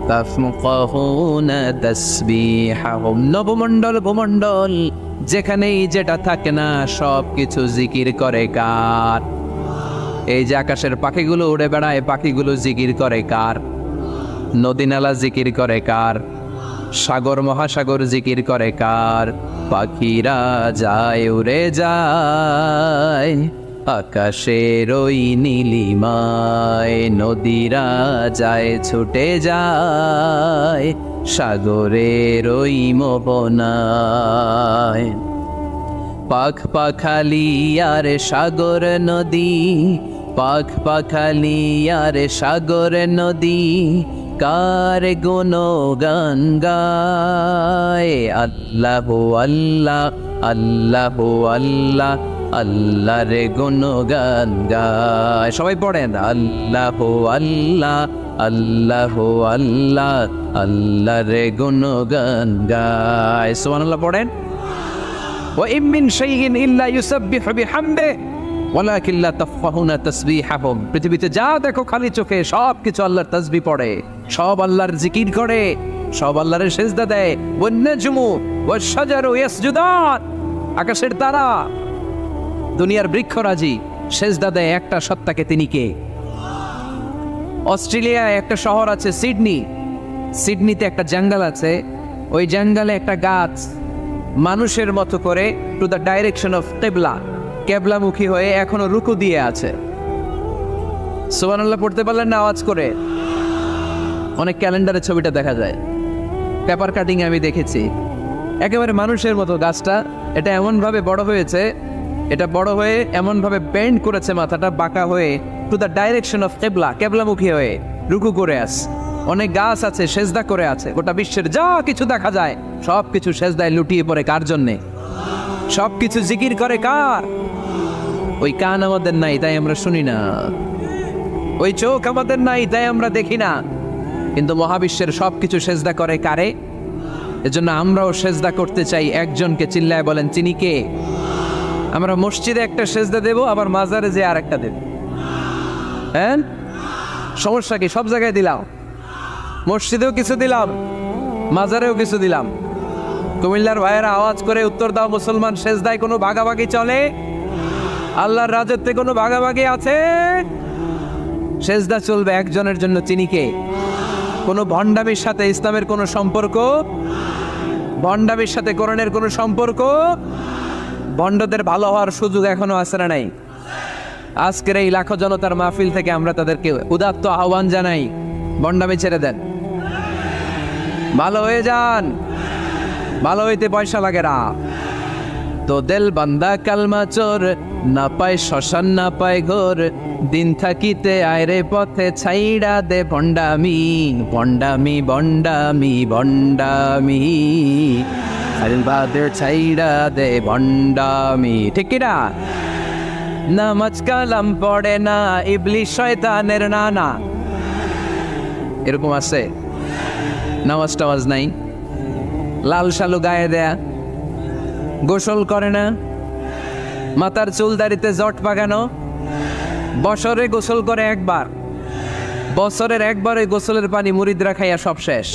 তাফকাহুনা তাসবিহাহুম। নবমণ্ডল ভূমণ্ডল যেখানেই যেটা থাকে না সব কিছু জিকির করে কার? এই যে আকাশের পাখিগুলো উড়ে বেড়ায়, পাখিগুলো জিকির করে কার? নদী নালা জিকির করে কার? সাগর মহাসাগর জিকির করে কার? পাখিরা যায় উড়ে যায় আকাশের ওই নীলিমায় নদীরা যায় ছুটে যায় সাগরের ওই মোহনায়। পাখ পাখালি আর সাগর নদী, পাখ পাখালি আর সাগর নদী, কার গুণগান গায়। আল্লাহ আল্লাহ আল্লাহ আল্লাহ আল্লাহর গুণগান গায়। সবাই পড়েন আল্লাহ আল্লাহ আল্লাহ আল্লাহ আল্লাহর গুণগান গায়। সুবহানাল্লাহ পড়েন। ওয়া ইম মিন শাইইন ইল্লা ইউসাব্বিহু বিহামদিহি ওয়ালাকিন লা তাফকাহুনা তাসবিহাহুম। পৃথিবীতে যা দেখো খালি চোখে সব কিছু আল্লাহর তাসবিহ পড়ে, সব আল্লাহর জিকির করে, সব আল্লাহর সিজদা দেয়। One নাজমু wash শাজারু ইয়াসজুদান। আকাশের তারা, দুনিয়ার বৃক্ষরাজি সিজদা দেয় একটা সত্তাকে। তিনি কে? অস্ট্রেলিয়ায় একটা শহর আছে সিডনি, সিডনিতে একটা জঙ্গল আছে। ওই জঙ্গলে একটা গাছ মানুষের মতো করে টু দ্য ডাইরেকশন অফ কিবলা, কেবলামুখী হয়ে এখনো রুকু দিয়ে আছে। সুবহানাল্লাহ পড়তে পারলেন না আওয়াজ করে? অনেক ক্যালেন্ডারে ছবিটা দেখা যায়, পেপার কাটিং আমি দেখেছি। একেবারে মানুষের মতো গাছটা। এটা এমনভাবে বড় হয়েছে, এটা বড় হয়ে এমনভাবে বেন্ড করেছে, মাথাটা বাঁকা হয়ে টু দ্য ডাইরেকশন অফ কিবলা, কেবলামুখী হয়ে রুকু করে আছে। অনেক গাছ আছে সেজদা করে আছে। গোটা বিশ্বের যা কিছু দেখা যায় সব কিছু সেজদায় লুটিয়ে পড়ে কার জন্যে? সব কিছু জিকির করে কার? ওই কান আমাদের নাই তাই আমরা শুনি না, ওই চোখ আমাদের নাই তাই আমরা দেখি না, কিন্তু মহাবিশ্বের সব কিছু সেজদা করে কারে? এজন্য আমরাও সেজদা করতে চাই একজনকে। চিল্লায় বলেন তিনি কে? আমরা মসজিদে একটা সেজদা দেব, আবার মাজারে যে আর একটা দেব। হ্যাঁ, সমস্যা কি? সব জায়গায় দিলাম, মসজিদেও কিছু দিলাম, মাজারেও কিছু দিলাম। কুমিল্লার ভাইয়েরা আওয়াজ করে উত্তর দাও, মুসলমান সেজদায় কোনো ভাগাভাগি চলে? আল্লাহর রাজত্বে কোনো ভাগাভাগি আছে? সেজদা চলবে একজনের জন্য। তিনি কে? কোনো ভণ্ডামির সাথে ইসলামের কোনো সম্পর্ক? ভণ্ডামির সাথে কোরআনের কোনো সম্পর্ক? ভণ্ডদের ভালো হওয়ার সুযোগ এখনো আছে না নাই? আজকের এই লাখো জনতার মাহফিল থেকে আমরা তাদেরকে উদাত্ত আহ্বান জানাই, ভণ্ডামি ছেড়ে দেন, ভালো হয়ে যান। ভালো হইতে পয়সা লাগে না। তো দেল বান্দা কালমা চোর, না পায় শ্মশান না পায় ঘোর, দিন থাকিতে আয়রে পথে ছাইড়া দে ভণ্ডামি, ভণ্ডামি ভণ্ডামি ভণ্ডামি, আলবাদের ছাইড়া দে ভণ্ডামি। ঠিক কিনা? নামাজ কালাম পড়ে না, ইবলিশ শয়তানের নানা। এরকম আছে? নামাজ টামাজ নাই, লাল শালু গায়ে দেয়া, গোসল করে না, মাথার চুল দাড়িতে জট পাকানো, বছরে গোসল করে একবার, বছরের একবারে গোসলের পানি মুরিদরা খাইয়া সব শেষ।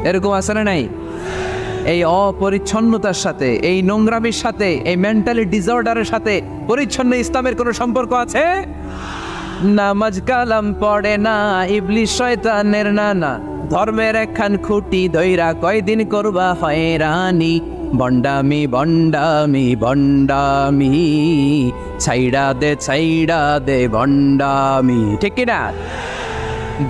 এরকম আছে না নাই? এই অপরিচ্ছন্নতার সাথে, এই নোংরামির সাথে, এই মেন্টালি ডিসঅর্ডারের সাথে পরিচ্ছন্ন ইসলামের কোনো সম্পর্ক আছে? নামাজ কালাম পড়ে না, ইবলিশ শয়তানের নানা, ধর্মের একখান খুঁটি ধইরা কয়দিন করবা হয়রানি, ভণ্ডামি ভণ্ডামি ভণ্ডামি, ছাইড়া দে ভণ্ডামি। ঠিক কিনা?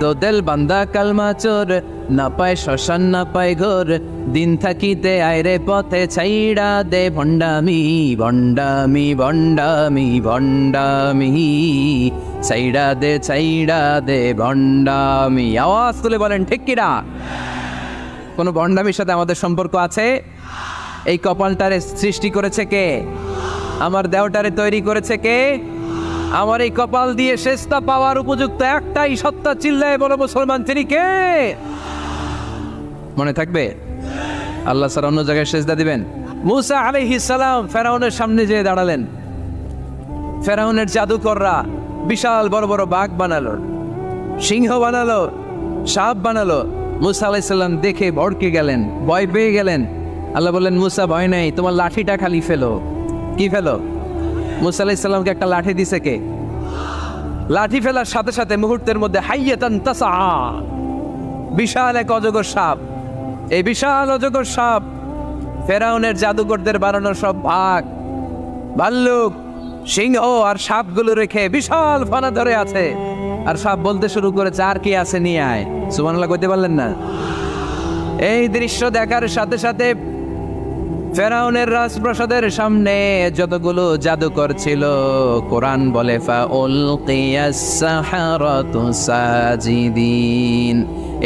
দোদেল বান্দা কালমা চোর, না পায় শ্মশান না পায় ঘোর, দিন থাকিতে আয়রে পথে ছাইড়া দে ভণ্ডামি, ভণ্ডামি ভণ্ডামি ভণ্ডামি, ছাইড়া দে ভণ্ডামি। আওয়াজ তুলে বলেন ঠিক কিনা? কোনো ভণ্ডামির সাথে আমাদের সম্পর্ক আছে? এই কপালটারে সৃষ্টি করেছে কে? আমার দেহটারে তৈরি করেছে কে? আমার এই কপাল দিয়ে সেজদা পাওয়ার উপযুক্ত একটাই সত্তা। চিল্লায় বলো মুসলমান, তিনি কে? মনে থাকবে? আল্লাহ ছাড়া অন্য জায়গায় সেজদা দিবেন? মুসা আলাইহিস সালাম ফেরাউনের সামনে যেয়ে দাঁড়ালেন। ফেরাউনের জাদুকররা বিশাল বড় বড় বাঘ বানালো, সিংহ বানালো, সাপ বানালো। মুসা আলাইহিস সালাম দেখে ভড়কে গেলেন, ভয় পেয়ে গেলেন। আল্লাহ বললেন, মুসা ভয় নাই, তোমার লাঠিটা খালি ফেলো। কি ফেলো? মুসা আলাইহিস সালামকে একটা লাঠি দিছে কে? লাঠি ফেলার সাথে সাথে মুহূর্তের মধ্যে হাইয়াতান তাসআ, বিশাল এক অজগর সাপ। এই বিশাল অজগর সাপ ফেরাউনের জাদুকরদের বানানো সব বাঘ, ভাল্লুক, সিংহ আর সাপগুলো রেখে বিশাল ফানা ধরে আছে, আর সাপ বলতে শুরু করেছে, আর কি আছে নিয়ে আয়। সুবহানাল্লাহ কইতে পারলেন না? এই দৃশ্য দেখার সাথে সাথে ফেরাউনের রাজপ্রাসাদের সামনে যতগুলো জাদুকর ছিল, কোরআন বলে ফাউলকিয়াস সাহারাতু সাজিদিন।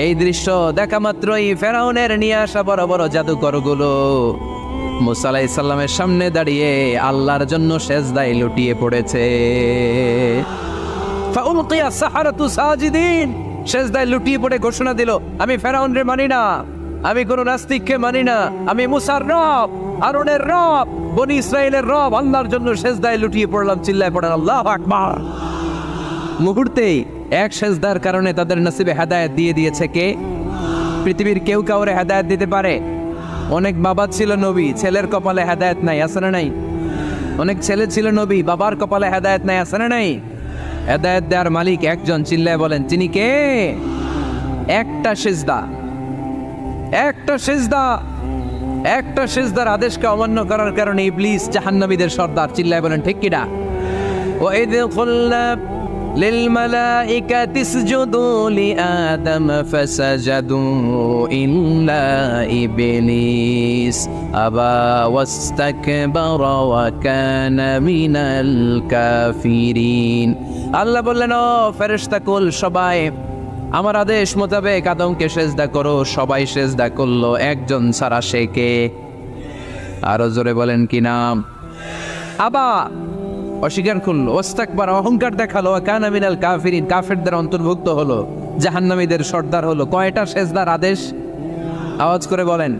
এই দৃশ্য দেখা মাত্রই ফেরাউনের নিয়ে আসা বড় বড় জাদুকরগুলো মুসা আলাইহিস সালামের সামনে দাঁড়িয়ে আল্লাহর জন্য সেজদায় লুটিয়ে পড়েছে। ফাউলকিয়াস সাহারাতু সাজিদিন, সেজদায় লুটিয়ে পড়ে ঘোষণা দিল, আমি ফেরাউনরে মানি না, আমি কোন নাস্তিককে মানি না, আমি মুসার রব, হারুনের রব, বনি ইসরাইলের রব, আল্লাহর জন্য সেজদায় লুটিয়ে পড়লাম। চিল্লায় পড়েন আল্লাহু আকবার। মুহূর্তেই এক সেজদার কারণে তাদের নসিবে হেদায়েত দিয়ে দিয়েছে কে? পৃথিবীর কেউ কাউরে হেদায়েত দিতে পারে? অনেক বাবা ছিল নবী, ছেলের কপালে হেদায়েত নাই, আছে না নাই? অনেক ছেলে ছিল নবী, বাবার কপালে হেদায়েত নাই, আছে না নাই? হেদায়েত দেওয়ার মালিক একজন, চিল্লায় বলেন তিনি কে? একটা সিজদা, একটা সিজদা, একটা সিজদার আদেশকে অমান্য করার কারণে ইবলিস জাহান্নামীদের সর্দার। চিল্লায় বলেন ঠিক কিনা? ওয়াইদ কুলনা লিল মালাইকাতি ইসজুদু লিআদম ফাসাজাদু ইল্লা ইবলিস আবা ওয়াস্তাকবারা ওয়া কানা মিনাল কাফিরিন। আল্লাহ বললেন, ও ফেরেশতাকুল সবাই আমার আদেশ মোতাবেক আদমকে সেজদা করো। সবাই সেজদা করলো, একজন ছাড়া, সে কে? আরো জোরে বলেন কি নাম? আবা, অস্বীকার করলো, ওয়াস্তাকবার, অহংকার দেখালো, কানা মিনাল কাফিরিন, কাফেরদের অন্তর্ভুক্ত হলো, জাহান্নামীদের সর্দার হলো। কয়টা সেজদার আদেশ? আওয়াজ করে বলেন,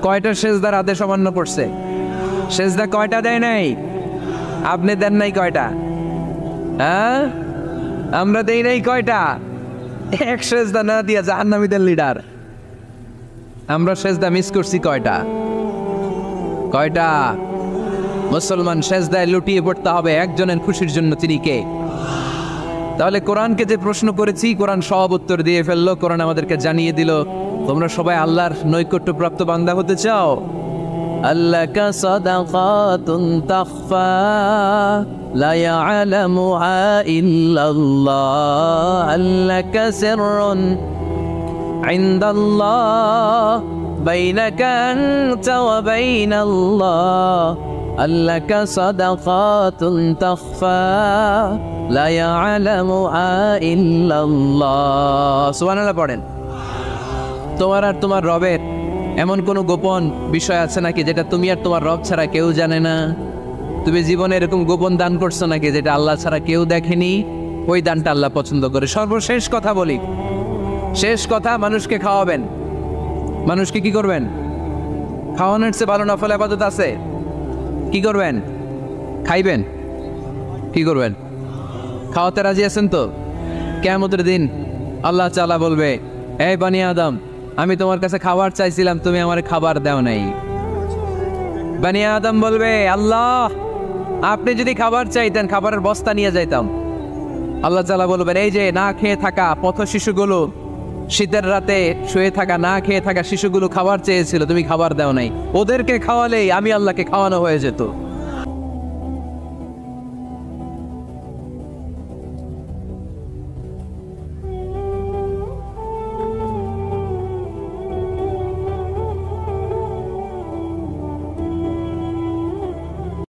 কয়টা সেজদার আদেশ অমান্য করছে? সেজদা কয়টা দেয় নাই? আপনি দেন নাই কয়টা? হ্যাঁ, আমরা দেই নাই কয়টা? এক সেজদা না দিয়া জাহান্নামীদের লিডার। আমরা সেজদা মিস করছি কয়টা? কয়টা? মুসলমান সেজদায় লুটিয়ে পড়তে হবে একজনের খুশির জন্য, তিনি কে? তাহলে কোরআনকে যে প্রশ্ন করেছি, কোরআন সব উত্তর দিয়ে ফেললো। কোরআন আমাদেরকে জানিয়ে দিল, তোমরা সবাই আল্লাহর নৈকট্যপ্রাপ্ত বান্দা হতে চাও? আল্লাকা সাদাকাতুন তাখফা লা ইয়ালামুহা ইল্লাল্লাহ, আল্লাকা সিররুন ইনদাল্লাহ বাইনাকা আনতা ওয়া বাইনাল্লাহ, আল্লাকা সাদাকাতুন তাখফা লা ইয়ালামুহা ইল্লাল্লাহ। সুবহানাল্লাহ পড়েন। তোমার আর তোমার রবের এমন কোন গোপন বিষয় আছে নাকি যেটা তুমি আর তোমার রব ছাড়া কেউ জানে না? তুমি জীবনে এরকম গোপন দান করছো নাকি যেটা আল্লাহ ছাড়া কেউ দেখেনি? ওই দানটা আল্লাহ পছন্দ করে। সর্বশেষ কথা বলি, শেষ কথা, মানুষকে খাওয়াবেন। মানুষকে কি করবেন? খাওয়ানোর চেয়ে ভালো নফল ইবাদত আছে? কি করবেন? খাইবেন। কি করবেন? খাওয়াতে রাজি আছেন তো? কিয়ামতের দিন আল্লাহ তাআলা বলবে, এই বানি আদম, আমি তোমার কাছে খাবার চাইছিলাম, তুমি আমার খাবার দাও নাই। বানি আদম বলবে, আল্লাহ আপনি যদি খাবার চাইতেন খাবারের বস্তা নিয়ে যাইতাম। আল্লাহ তাআলা বলবেন, এই যে না খেয়ে থাকা পথ শিশুগুলো, শীতের রাতে শুয়ে থাকা না খেয়ে থাকা শিশুগুলো খাবার চেয়েছিল, তুমি খাবার দাও নাই, ওদেরকে খাওয়ালেই আমি আল্লাহকে খাওয়ানো হয়ে যেত।